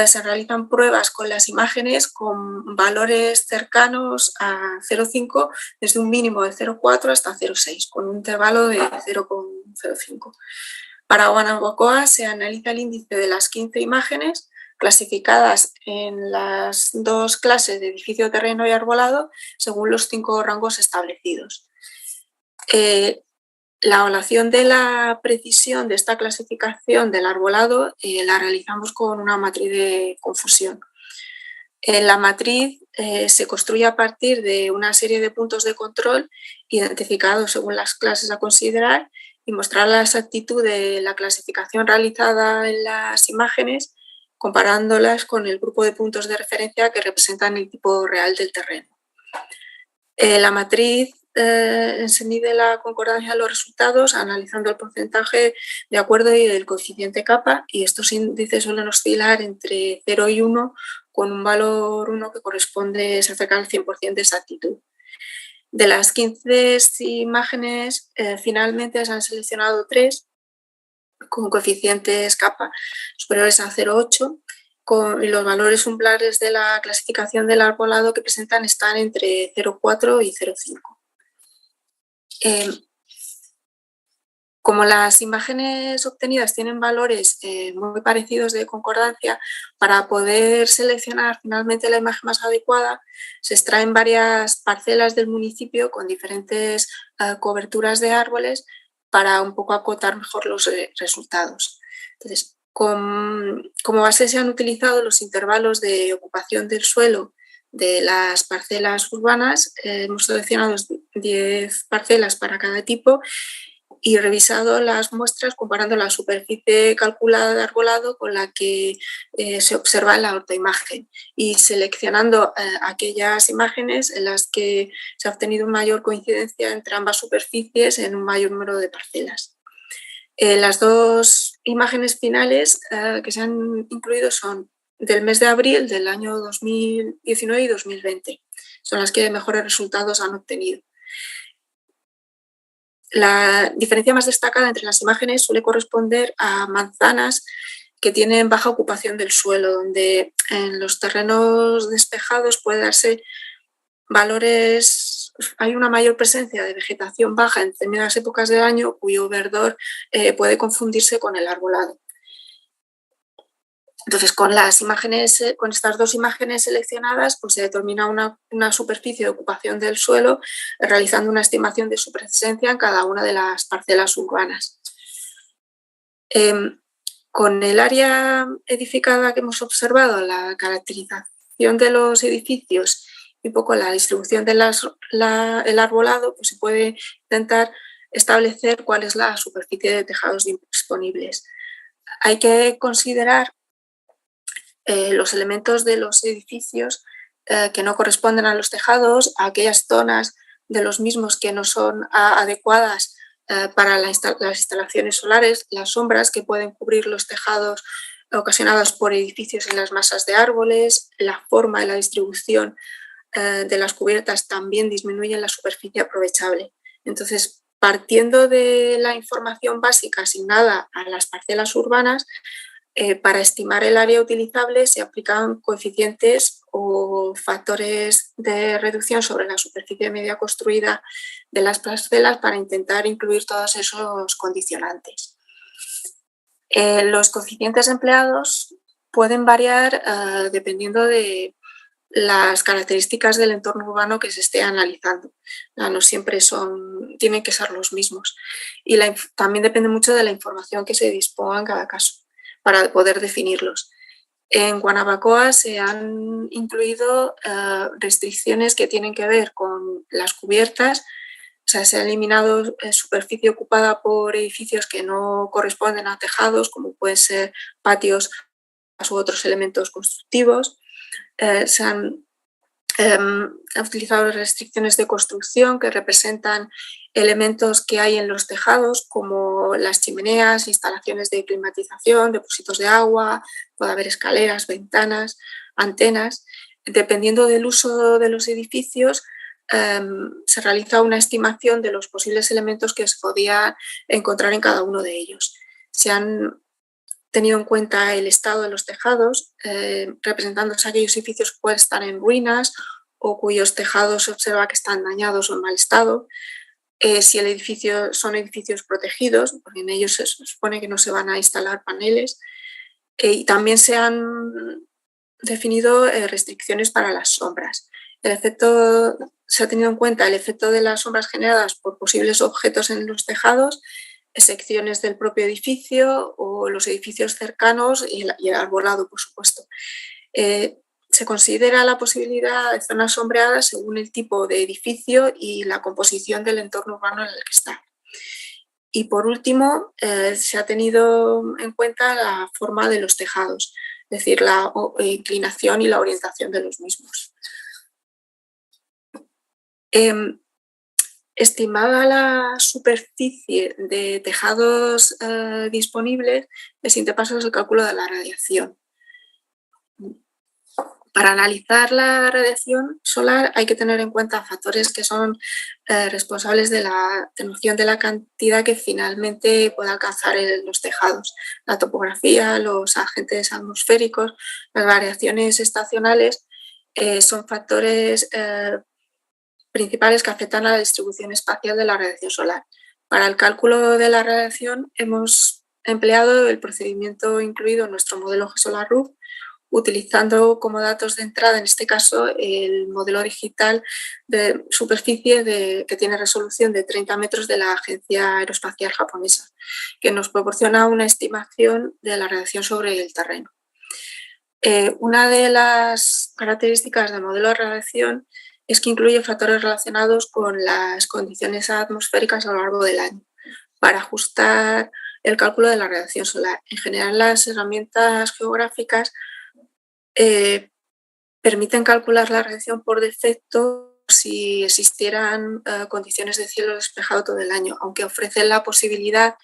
se realizan pruebas con las imágenes con valores cercanos a 0,5 desde un mínimo de 0,4 hasta 0,6 con un intervalo de 0,05. Para Guanabacoa se analiza el índice de las 15 imágenes clasificadas en las dos clases de edificio, terreno y arbolado según los 5 rangos establecidos. La evaluación de la precisión de esta clasificación del arbolado la realizamos con una matriz de confusión. La matriz se construye a partir de una serie de puntos de control identificados según las clases a considerar y mostrar la exactitud de la clasificación realizada en las imágenes comparándolas con el grupo de puntos de referencia que representan el tipo real del terreno. La matriz se mide la concordancia de los resultados analizando el porcentaje de acuerdo y el coeficiente kappa, y estos índices suelen oscilar entre 0 y 1 con un valor 1 que corresponde, se acerca al 100% de exactitud. De las 15 imágenes, finalmente se han seleccionado 3 con coeficientes kappa superiores a 0,8 y los valores umbrales de la clasificación del arbolado que presentan están entre 0,4 y 0,5. Como las imágenes obtenidas tienen valores muy parecidos de concordancia, para poder seleccionar finalmente la imagen más adecuada, se extraen varias parcelas del municipio con diferentes coberturas de árboles para un poco acotar mejor los resultados. Entonces, como base se han utilizado los intervalos de ocupación del suelo de las parcelas urbanas. Hemos seleccionado 10 parcelas para cada tipo y revisado las muestras comparando la superficie calculada de arbolado con la que se observa en la ortoimagen y seleccionando aquellas imágenes en las que se ha obtenido mayor coincidencia entre ambas superficies en un mayor número de parcelas. Las dos imágenes finales que se han incluido son del mes de abril del año 2019 y 2020. Son las que mejores resultados han obtenido. La diferencia más destacada entre las imágenes suele corresponder a manzanas que tienen baja ocupación del suelo, donde en los terrenos despejados puede darse valores, hay una mayor presencia de vegetación baja en determinadas épocas del año cuyo verdor puede confundirse con el arbolado. Entonces, con estas dos imágenes seleccionadas, pues se determina una superficie de ocupación del suelo, realizando una estimación de su presencia en cada una de las parcelas urbanas. Con el área edificada que hemos observado, la caracterización de los edificios y un poco la distribución del arbolado, pues se puede intentar establecer cuál es la superficie de tejados disponibles. Hay que considerar los elementos de los edificios que no corresponden a los tejados, a aquellas zonas de los mismos que no son adecuadas para las instalaciones solares, las sombras que pueden cubrir los tejados ocasionados por edificios en las masas de árboles, la forma y la distribución de las cubiertas también disminuyen la superficie aprovechable. Entonces, partiendo de la información básica asignada a las parcelas urbanas, para estimar el área utilizable se aplican coeficientes o factores de reducción sobre la superficie media construida de las parcelas para intentar incluir todos esos condicionantes. Los coeficientes empleados pueden variar dependiendo de las características del entorno urbano que se esté analizando. No siempre tienen que ser los mismos. Y también depende mucho de la información que se disponga en cada caso para poder definirlos. En Guanabacoa se han incluido restricciones que tienen que ver con las cubiertas, o sea, se ha eliminado superficie ocupada por edificios que no corresponden a tejados, como pueden ser patios u otros elementos constructivos. Se han utilizado restricciones de construcción que representan elementos que hay en los tejados, como las chimeneas, instalaciones de climatización, depósitos de agua, puede haber escaleras, ventanas, antenas. Dependiendo del uso de los edificios, se realiza una estimación de los posibles elementos que se podían encontrar en cada uno de ellos. Se han tenido en cuenta el estado de los tejados, representando aquellos edificios que pueden estar en ruinas o cuyos tejados se observa que están dañados o en mal estado. Si el edificio son edificios protegidos, porque en ellos se supone que no se van a instalar paneles. Y también se han definido restricciones para las sombras. Se ha tenido en cuenta el efecto de las sombras generadas por posibles objetos en los tejados, secciones del propio edificio o los edificios cercanos y el arbolado, por supuesto. Se considera la posibilidad de zonas sombreadas según el tipo de edificio y la composición del entorno urbano en el que está. Y por último, se ha tenido en cuenta la forma de los tejados, es decir, la inclinación y la orientación de los mismos. Estimada la superficie de tejados disponibles, el siguiente paso es el cálculo de la radiación. Para analizar la radiación solar hay que tener en cuenta factores que son responsables de la atenuación de la cantidad que finalmente puede alcanzar los tejados. La topografía, los agentes atmosféricos, las variaciones estacionales son factores principales que afectan a la distribución espacial de la radiación solar. Para el cálculo de la radiación hemos empleado el procedimiento incluido en nuestro modelo GeoSolarRoof, utilizando como datos de entrada, en este caso, el modelo digital de superficie que tiene resolución de 30 metros de la Agencia Aeroespacial Japonesa, que nos proporciona una estimación de la radiación sobre el terreno. Una de las características del modelo de radiación es que incluye factores relacionados con las condiciones atmosféricas a lo largo del año para ajustar el cálculo de la radiación solar. En general, las herramientas geográficas permiten calcular la radiación por defecto si existieran condiciones de cielo despejado todo el año, aunque ofrecen la posibilidad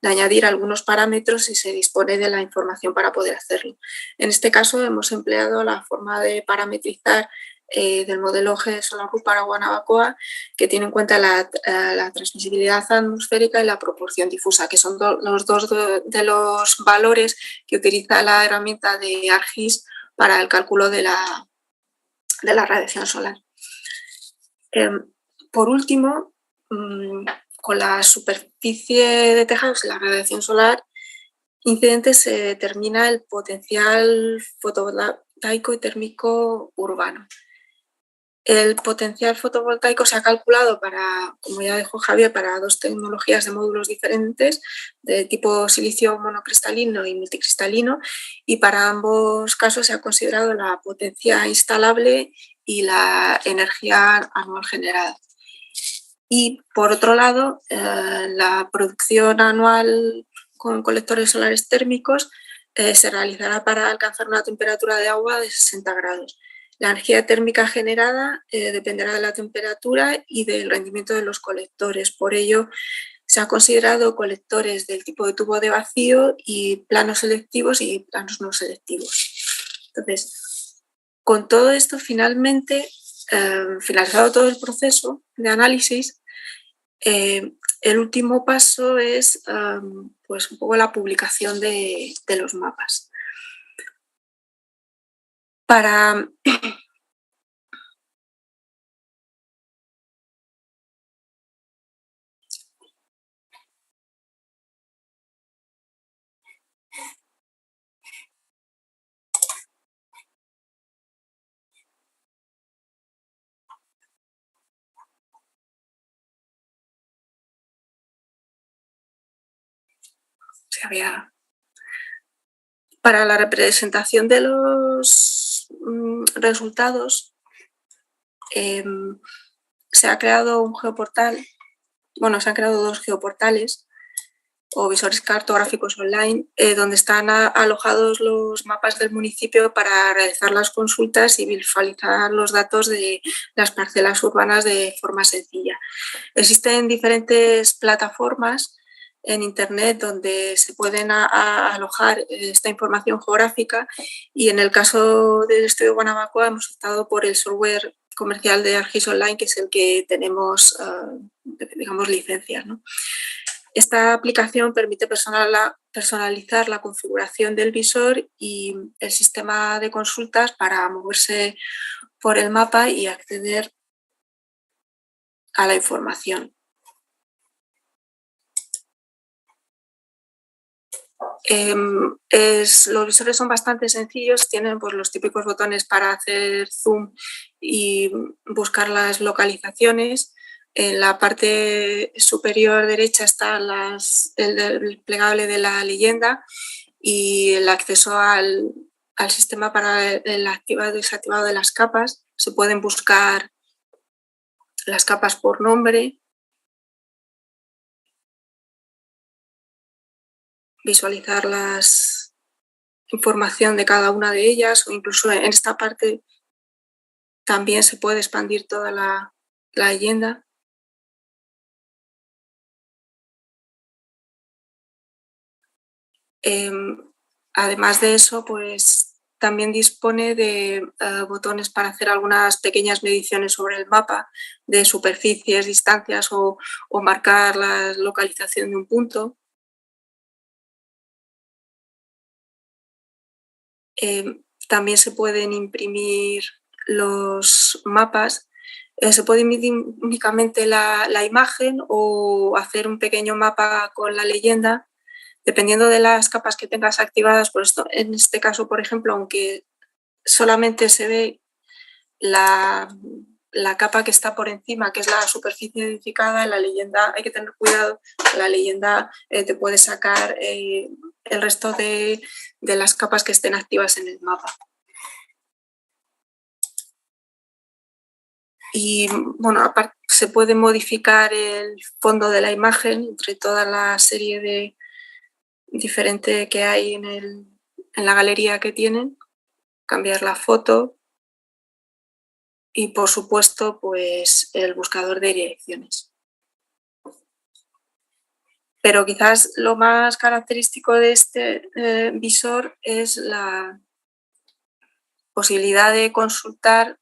de añadir algunos parámetros si se dispone de la información para poder hacerlo. En este caso hemos empleado la forma de parametrizar del modelo GSolarHub para Guanabacoa, que tiene en cuenta la transmisibilidad atmosférica y la proporción difusa, que son los dos de los valores que utiliza la herramienta de ArcGIS para el cálculo de la radiación solar. Por último, con la superficie de tejados y la radiación solar incidente se determina el potencial fotovoltaico y térmico urbano. El potencial fotovoltaico se ha calculado para, como ya dijo Javier, para dos tecnologías de módulos diferentes de tipo silicio monocristalino y multicristalino, y para ambos casos se ha considerado la potencia instalable y la energía anual generada. Y por otro lado, la producción anual con colectores solares térmicos se realizará para alcanzar una temperatura de agua de 60 grados. La energía térmica generada dependerá de la temperatura y del rendimiento de los colectores. Por ello, se han considerado colectores del tipo de tubo de vacío y planos selectivos y planos no selectivos. Entonces, con todo esto, finalmente, finalizado todo el proceso de análisis, el último paso es pues un poco la publicación de los mapas. Para para la representación de los resultados se ha creado un geoportal, bueno, se han creado dos geoportales o visores cartográficos online donde están alojados los mapas del municipio para realizar las consultas y visualizar los datos de las parcelas urbanas de forma sencilla. Existen diferentes plataformas en Internet donde se pueden alojar esta información geográfica, y en el caso del estudio Guanabacoa hemos optado por el software comercial de ArcGIS Online, que es el que tenemos, digamos, licencias, ¿no? Esta aplicación permite personalizar la configuración del visor y el sistema de consultas para moverse por el mapa y acceder a la información. Los visores son bastante sencillos, tienen pues, los típicos botones para hacer zoom y buscar las localizaciones. En la parte superior derecha está el desplegable de la leyenda y el acceso al sistema para el activado y desactivado de las capas. Se pueden buscar las capas por nombre, visualizar la información de cada una de ellas, o incluso en esta parte también se puede expandir toda la leyenda. Además de eso, pues también dispone de botones para hacer algunas pequeñas mediciones sobre el mapa de superficies, distancias o marcar la localización de un punto. También se pueden imprimir los mapas. Se puede imprimir únicamente la imagen o hacer un pequeño mapa con la leyenda, dependiendo de las capas que tengas activadas. Por esto, en este caso, por ejemplo, aunque solamente se ve la capa que está por encima, que es la superficie edificada. En la leyenda hay que tener cuidado, la leyenda te puede sacar el resto de las capas que estén activas en el mapa. Y bueno, aparte se puede modificar el fondo de la imagen entre toda la serie de diferente que hay en la galería que tienen, cambiar la foto y por supuesto pues el buscador de direcciones. Pero quizás lo más característico de este visor es la posibilidad de consultar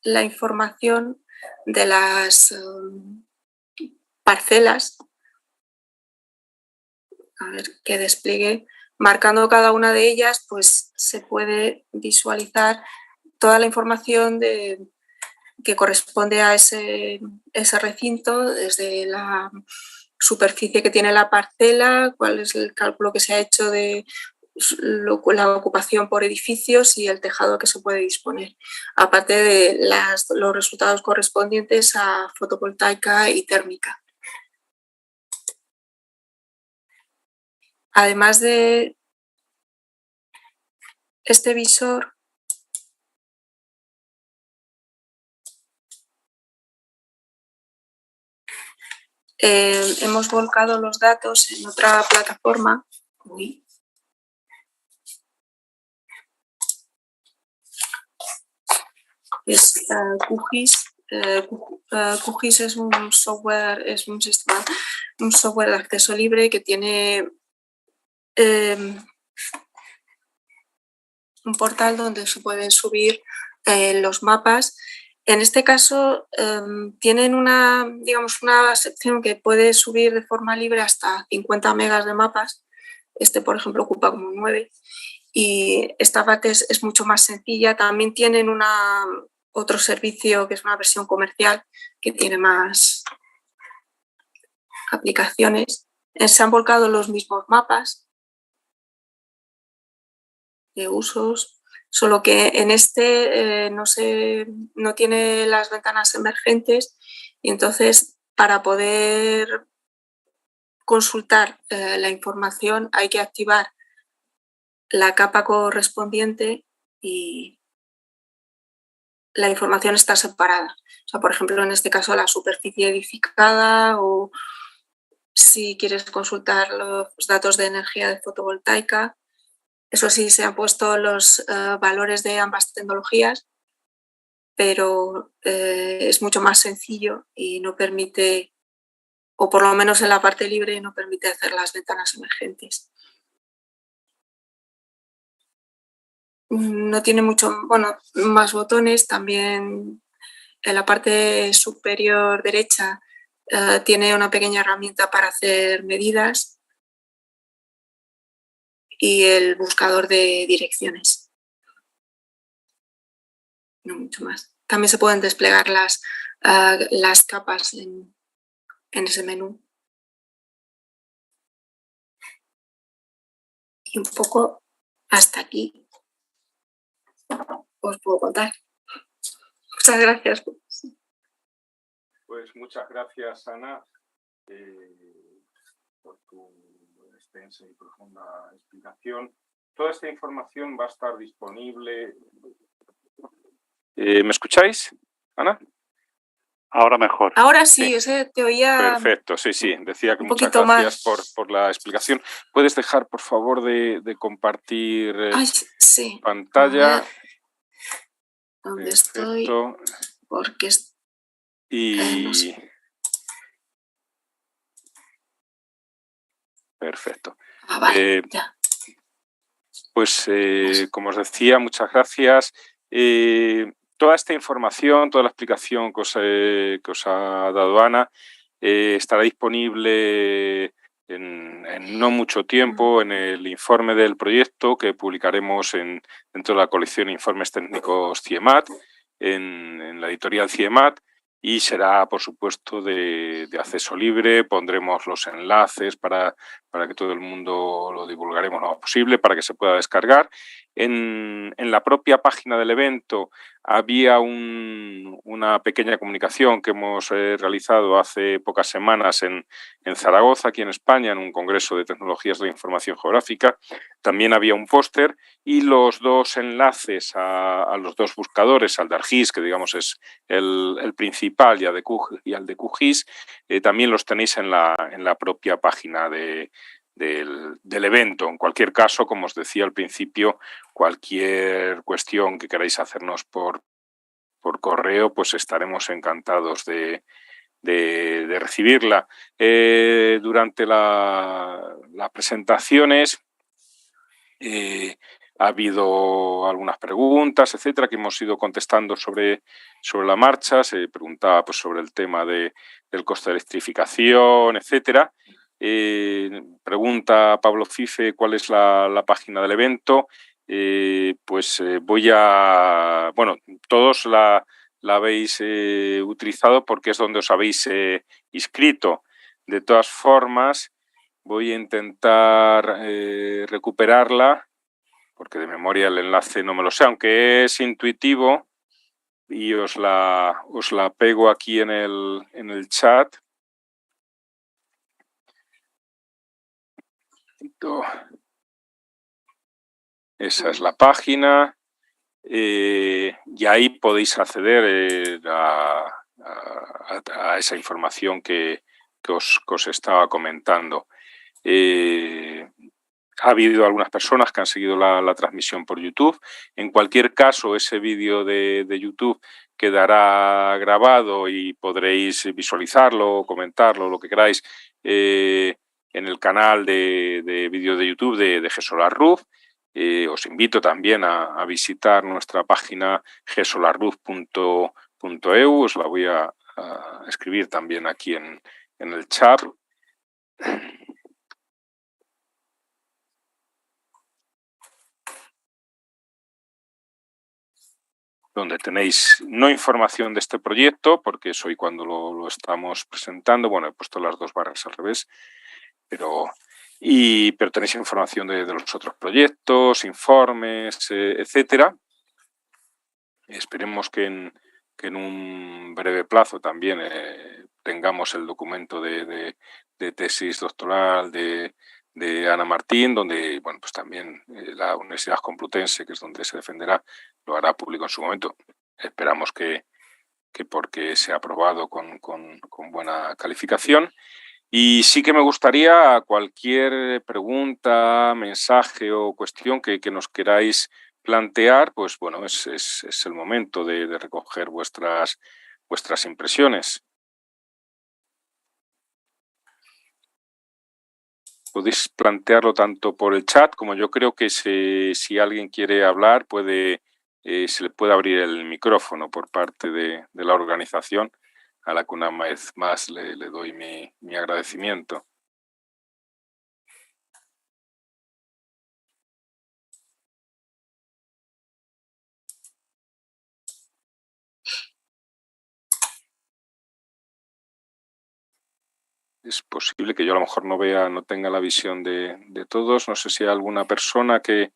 la información de las parcelas, a ver qué despliegue, marcando cada una de ellas, pues se puede visualizar toda la información que corresponde a ese recinto, desde la superficie que tiene la parcela, cuál es el cálculo que se ha hecho de la ocupación por edificios y el tejado que se puede disponer, aparte de los resultados correspondientes a fotovoltaica y térmica. Además de este visor, hemos volcado los datos en otra plataforma. Es QGIS. QGIS es un software, un software de acceso libre que tiene un portal donde se pueden subir los mapas. En este caso tienen una sección que puede subir de forma libre hasta 50 megas de mapas. Este, por ejemplo, ocupa como 9. Y esta parte es mucho más sencilla. También tienen otro servicio que es una versión comercial que tiene más aplicaciones. Se han volcado los mismos mapas de usos, solo que en este no tiene las ventanas emergentes y entonces para poder consultar la información hay que activar la capa correspondiente y la información está separada. O sea, por ejemplo, en este caso la superficie edificada, o si quieres consultar los datos de energía de fotovoltaica. Eso sí, se han puesto los valores de ambas tecnologías, pero es mucho más sencillo y no permite, o por lo menos en la parte libre, no permite hacer las ventanas emergentes. No tiene más botones. También en la parte superior derecha tiene una pequeña herramienta para hacer medidas y el buscador de direcciones. No mucho más. También se pueden desplegar las capas en ese menú. Y un poco hasta aquí os puedo contar. Muchas gracias. Pues muchas gracias, Ana, por tu extensa y profunda explicación. Toda esta información va a estar disponible. ¿Me escucháis, Ana? Ahora mejor. Ahora sí, te oía. Perfecto, sí. Decía que muchas gracias por la explicación. ¿Puedes dejar, por favor, de compartir sí. pantalla? ¿Dónde estoy? Porque perfecto. Vale, ya. Pues, como os decía, muchas gracias. Toda esta información, toda la explicación que os ha dado Ana, estará disponible en no mucho tiempo en el informe del proyecto que publicaremos dentro de la colección Informes Técnicos CIEMAT, en la editorial CIEMAT, y será, por supuesto, de acceso libre. Pondremos los enlaces para que todo el mundo lo divulgaremos lo más posible, para que se pueda descargar. En la propia página del evento había una pequeña comunicación que hemos realizado hace pocas semanas en Zaragoza, aquí en España, en un congreso de tecnologías de la información geográfica. También había un póster y los dos enlaces a los dos buscadores, al de ArcGIS, que digamos es el principal, y al de QGIS, también los tenéis en la propia página del evento. En cualquier caso, como os decía al principio, cualquier cuestión que queráis hacernos por correo, pues estaremos encantados de recibirla. Durante las presentaciones ha habido algunas preguntas, etcétera, que hemos ido contestando sobre la marcha. Se preguntaba pues, sobre el tema del coste de electrificación, etcétera. Pregunta Pablo Fife cuál es la página del evento. Bueno, todos la habéis utilizado porque es donde os habéis inscrito. De todas formas, voy a intentar recuperarla, porque de memoria el enlace no me lo sé, aunque es intuitivo, y os la pego aquí en el chat. Esa es la página, y ahí podéis acceder a esa información que os estaba comentando. Ha habido algunas personas que han seguido la transmisión por YouTube. En cualquier caso, ese vídeo de YouTube quedará grabado y podréis visualizarlo, comentarlo, lo que queráis, en el canal de vídeo de YouTube de GeoSolarRoof. Os invito también a visitar nuestra página geosolarroof.eu. Os la voy a escribir también aquí en el chat. Donde tenéis no información de este proyecto, porque es hoy cuando lo estamos presentando. Bueno, he puesto las dos barras al revés, pero tenéis información de los otros proyectos, informes, etcétera. Esperemos que en un breve plazo también tengamos el documento de tesis doctoral de Ana Martín, donde bueno, pues también la Universidad Complutense, que es donde se defenderá, lo hará público en su momento. Esperamos que porque sea aprobado con buena calificación. Y sí que me gustaría cualquier pregunta, mensaje o cuestión que nos queráis plantear, pues bueno, es el momento de recoger vuestras impresiones. Podéis plantearlo tanto por el chat como yo creo que si alguien quiere hablar se le puede abrir el micrófono por parte de la organización, a la que una vez más le doy mi agradecimiento. Es posible que yo a lo mejor no tenga la visión de todos. No sé si hay alguna persona que...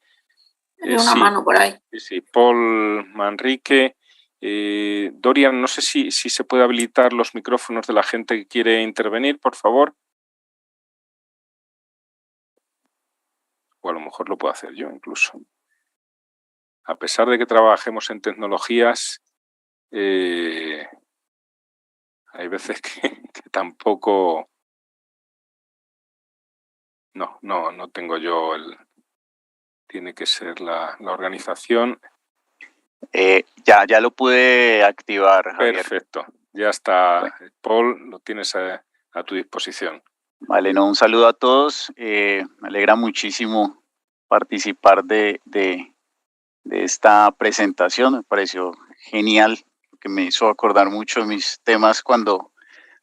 Hay una mano por ahí. Sí, Paul Manrique. Dorian, no sé si se puede habilitar los micrófonos de la gente que quiere intervenir, por favor. O a lo mejor lo puedo hacer yo incluso. A pesar de que trabajemos en tecnologías, hay veces que tampoco... No tengo yo Tiene que ser la organización. Ya lo pude activar, Javier. Perfecto, ya está. Paul, lo tienes a tu disposición. Vale, un saludo a todos. Me alegra muchísimo participar de esta presentación. Me pareció genial, que me hizo acordar mucho de mis temas cuando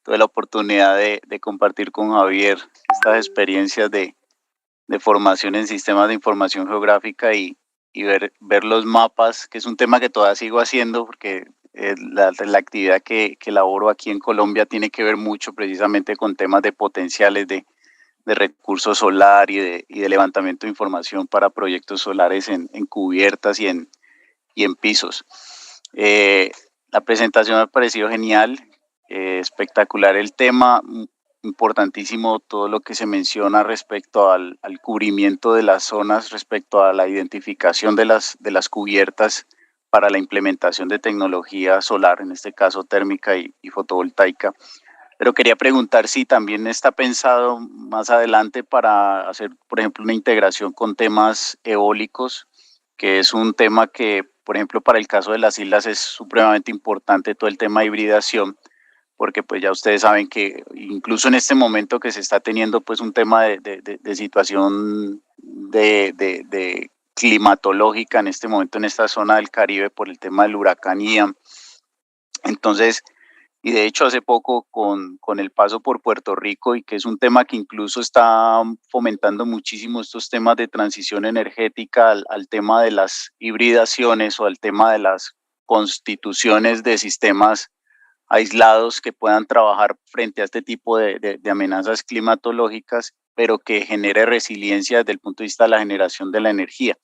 tuve la oportunidad de compartir con Javier estas experiencias de formación en sistemas de información geográfica y ver los mapas, que es un tema que todavía sigo haciendo porque la actividad que elaboro aquí en Colombia tiene que ver mucho precisamente con temas de potenciales de de recurso solar y de levantamiento de información para proyectos solares en cubiertas y en pisos. La presentación me ha parecido genial, espectacular el tema, importantísimo todo lo que se menciona respecto al cubrimiento de las zonas, respecto a la identificación de las cubiertas para la implementación de tecnología solar, en este caso térmica y fotovoltaica. Pero quería preguntar si también está pensado más adelante para hacer, por ejemplo, una integración con temas eólicos, que es un tema que, por ejemplo, para el caso de las islas es supremamente importante todo el tema de hibridación, porque pues ya ustedes saben que incluso en este momento que se está teniendo pues un tema de situación de climatológica en este momento en esta zona del Caribe por el tema del huracán Ian. Entonces, y de hecho hace poco con el paso por Puerto Rico, y que es un tema que incluso está fomentando muchísimo estos temas de transición energética al tema de las hibridaciones o al tema de las constituciones de sistemas aislados que puedan trabajar frente a este tipo de amenazas climatológicas, pero que genere resiliencia desde el punto de vista de la generación de la energía.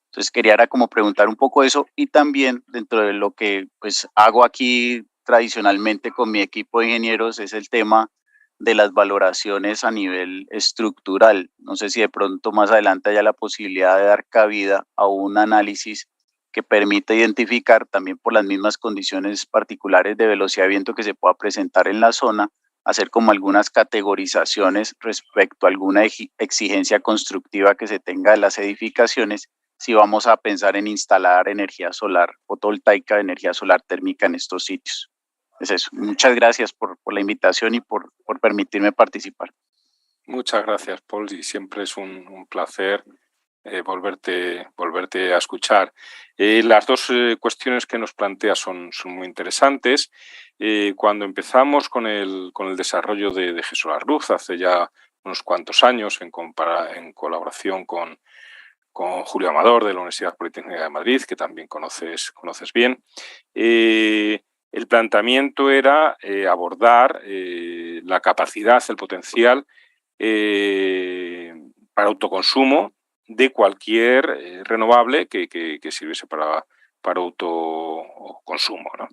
Entonces quería ahora como preguntar un poco eso, y también dentro de lo que pues hago aquí tradicionalmente con mi equipo de ingenieros es el tema de las valoraciones a nivel estructural. No sé si de pronto más adelante haya la posibilidad de dar cabida a un análisis que permita identificar también por las mismas condiciones particulares de velocidad de viento que se pueda presentar en la zona, hacer como algunas categorizaciones respecto a alguna exigencia constructiva que se tenga de las edificaciones, si vamos a pensar en instalar energía solar fotovoltaica, energía solar térmica en estos sitios. Es eso. Muchas gracias por la invitación y por permitirme participar. Muchas gracias, Paul, y siempre es un placer volverte a escuchar. Las dos cuestiones que nos plantea son muy interesantes. Cuando empezamos con el desarrollo de GESolar Luz hace ya unos cuantos años, en colaboración con Julio Amador de la Universidad Politécnica de Madrid, que también conoces bien, el planteamiento era abordar la capacidad, el potencial para autoconsumo de cualquier renovable que sirviese para autoconsumo, ¿no?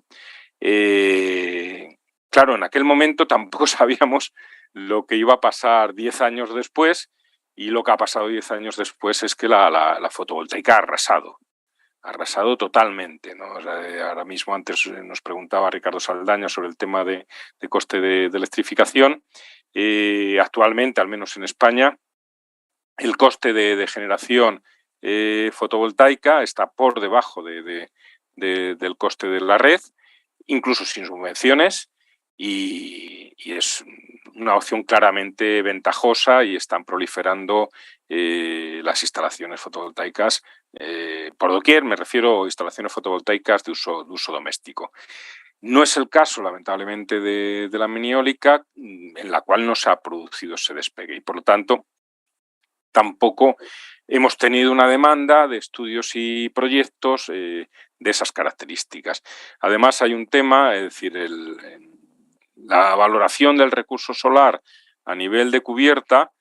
Claro, en aquel momento tampoco sabíamos lo que iba a pasar 10 años después, y lo que ha pasado 10 años después es que la fotovoltaica ha arrasado totalmente, ¿no? O sea, ahora mismo antes nos preguntaba Ricardo Saldaña sobre el tema de coste de electrificación. Actualmente, al menos en España, el coste de generación fotovoltaica está por debajo del coste de la red, incluso sin subvenciones, y es una opción claramente ventajosa, y están proliferando las instalaciones fotovoltaicas por doquier. Me refiero a instalaciones fotovoltaicas de uso doméstico. No es el caso, lamentablemente, de la mini eólica, en la cual no se ha producido ese despegue, y por lo tanto tampoco hemos tenido una demanda de estudios y proyectos de esas características. Además, hay un tema, es decir, la valoración del recurso solar a nivel de cubierta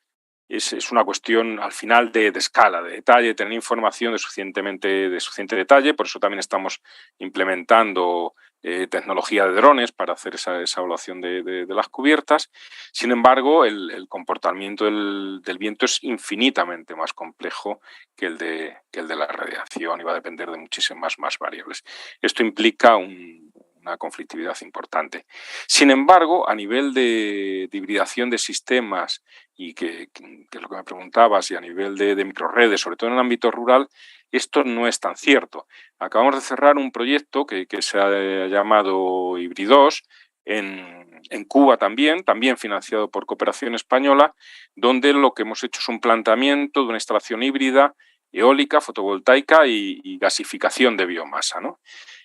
es una cuestión al final de escala, de detalle, tener información de suficiente detalle. Por eso también estamos implementando tecnología de drones para hacer esa evaluación de las cubiertas. Sin embargo, el comportamiento del viento es infinitamente más complejo que el de la radiación, y va a depender de muchísimas más variables. Esto implica una conflictividad importante. Sin embargo, a nivel de hibridación de sistemas, y que es lo que me preguntabas, y a nivel de microredes, sobre todo en el ámbito rural, esto no es tan cierto. Acabamos de cerrar un proyecto que se ha llamado Híbridos, en Cuba también financiado por Cooperación Española, donde lo que hemos hecho es un planteamiento de una instalación híbrida, eólica, fotovoltaica y gasificación de biomasa, ¿no?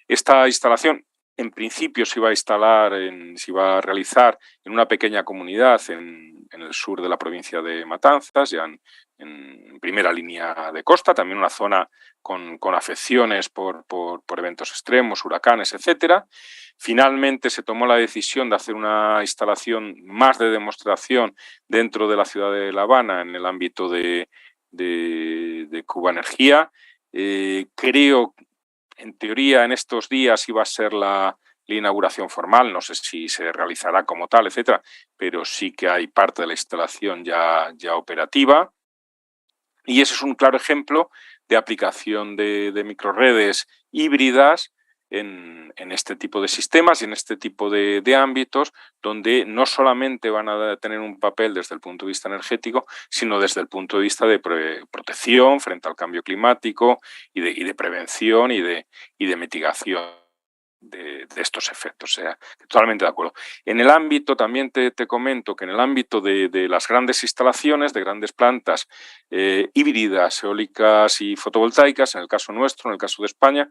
Esta instalación, en principio, se iba a realizar en una pequeña comunidad en el sur de la provincia de Matanzas, ya en primera línea de costa, también una zona con afecciones por eventos extremos, huracanes, etcétera. Finalmente se tomó la decisión de hacer una instalación más de demostración dentro de la ciudad de La Habana en el ámbito de Cuba Energía. Creo, en teoría, en estos días iba a ser la inauguración formal, no sé si se realizará como tal, etcétera, pero sí que hay parte de la instalación ya operativa. Y ese es un claro ejemplo de aplicación de microredes híbridas en este tipo de sistemas y en este tipo de ámbitos, donde no solamente van a tener un papel desde el punto de vista energético, sino desde el punto de vista de protección frente al cambio climático y de prevención y de mitigación de estos efectos. O sea, totalmente de acuerdo. En el ámbito, también te comento que en el ámbito de las grandes instalaciones, de grandes plantas híbridas, eólicas y fotovoltaicas, en el caso nuestro, en el caso de España,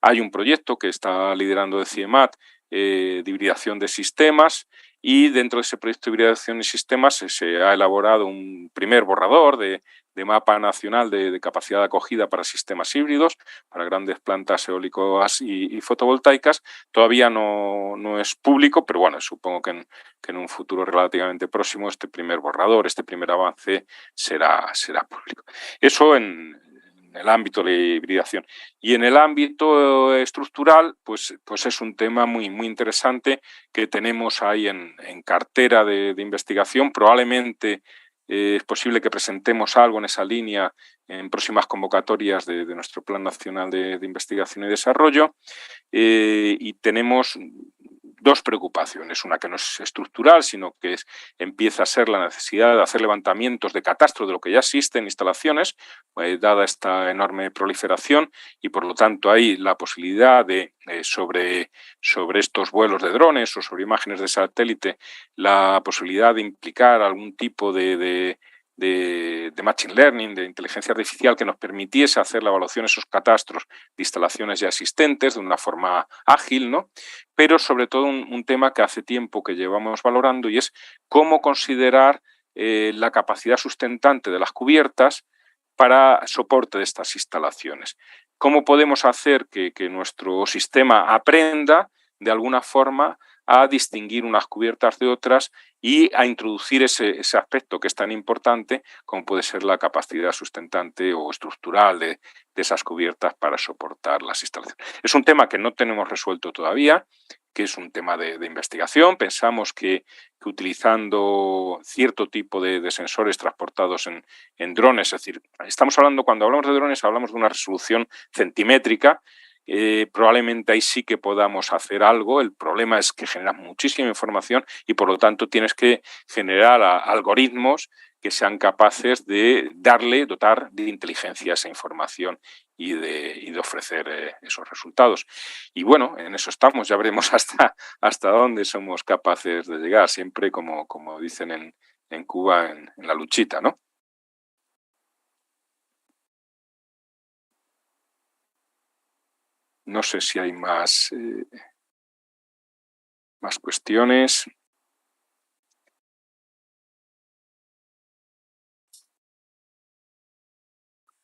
hay un proyecto que está liderando de CIEMAT de hibridación de sistemas, y dentro de ese proyecto de hibridación de sistemas se ha elaborado un primer borrador de mapa nacional de capacidad de acogida para sistemas híbridos, para grandes plantas eólicas y fotovoltaicas. Todavía no es público, pero bueno, supongo que en un futuro relativamente próximo este primer borrador, este primer avance será público. Eso en el ámbito de hibridación. Y en el ámbito estructural, pues es un tema muy interesante que tenemos ahí en cartera de investigación. Probablemente es posible que presentemos algo en esa línea en próximas convocatorias de nuestro Plan Nacional de Investigación y Desarrollo. Y tenemos dos preocupaciones. Una que no es estructural, sino que empieza a ser la necesidad de hacer levantamientos de catastro de lo que ya existe en instalaciones, dada esta enorme proliferación, y por lo tanto hay la posibilidad de, sobre estos vuelos de drones o sobre imágenes de satélite, la posibilidad de implicar algún tipo de machine learning, de inteligencia artificial, que nos permitiese hacer la evaluación de esos catastros de instalaciones ya existentes de una forma ágil, ¿no? Pero sobre todo un tema que hace tiempo que llevamos valorando, y es cómo considerar la capacidad sustentante de las cubiertas para soporte de estas instalaciones. ¿Cómo podemos hacer que nuestro sistema aprenda de alguna forma a distinguir unas cubiertas de otras y a introducir ese aspecto que es tan importante como puede ser la capacidad sustentante o estructural de esas cubiertas para soportar las instalaciones? Es un tema que no tenemos resuelto todavía, que es un tema de investigación. Pensamos que utilizando cierto tipo de sensores transportados en drones, es decir, estamos hablando, cuando hablamos de drones, hablamos de una resolución centimétrica. Probablemente ahí sí que podamos hacer algo. El problema es que generas muchísima información y por lo tanto tienes que generar algoritmos que sean capaces de dotar de inteligencia a esa información y de ofrecer esos resultados. Y bueno, en eso estamos. Ya veremos hasta dónde somos capaces de llegar, siempre como dicen en Cuba, en la luchita, ¿no? No sé si hay más cuestiones.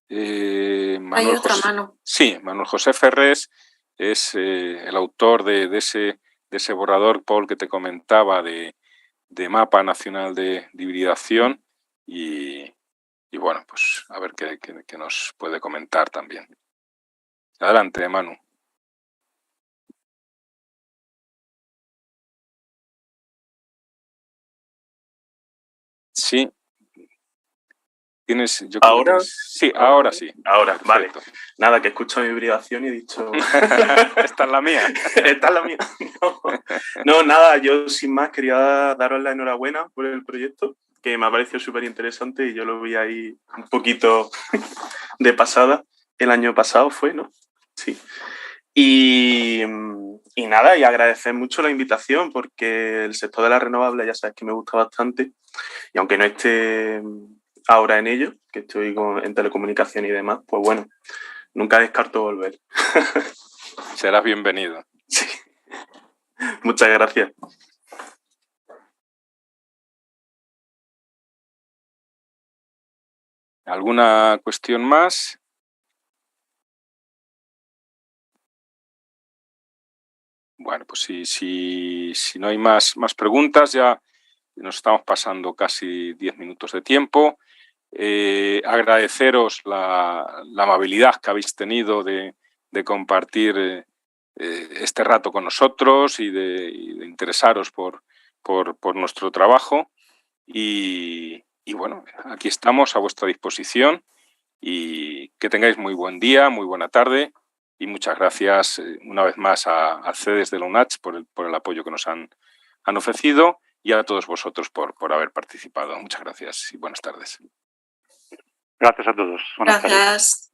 Hay otra mano. Sí, Manuel José Ferrés es el autor de ese borrador, Paul, que te comentaba, de mapa nacional de hibridación, y bueno, pues a ver qué nos puede comentar también. Adelante, Manu. Sí. ¿Tienes? ¿Ahora? Sí, ahora sí. Ahora, perfecto. Vale. Nada, que escucho mi hibridación y he dicho... Esta es la mía. Esta es la mía. No, nada, yo sin más quería daros la enhorabuena por el proyecto, que me ha parecido súper interesante y yo lo vi ahí un poquito de pasada. El año pasado fue, ¿no? Sí. Y nada, y agradecer mucho la invitación, porque el sector de las renovables ya sabes que me gusta bastante, y aunque no esté ahora en ello, que estoy en telecomunicación y demás, pues bueno, nunca descarto volver. Serás bienvenido. Sí. Muchas gracias. ¿Alguna cuestión más? Bueno, pues si no hay más preguntas, ya nos estamos pasando casi 10 minutos de tiempo. Agradeceros la amabilidad que habéis tenido de compartir este rato con nosotros y de interesaros por nuestro trabajo. Y bueno, aquí estamos a vuestra disposición y que tengáis muy buen día, muy buena tarde y muchas gracias una vez más a CEDES de la UNACH por el apoyo que nos han ofrecido y a todos vosotros por haber participado. Muchas gracias y buenas tardes. Gracias a todos. Buenas tardes.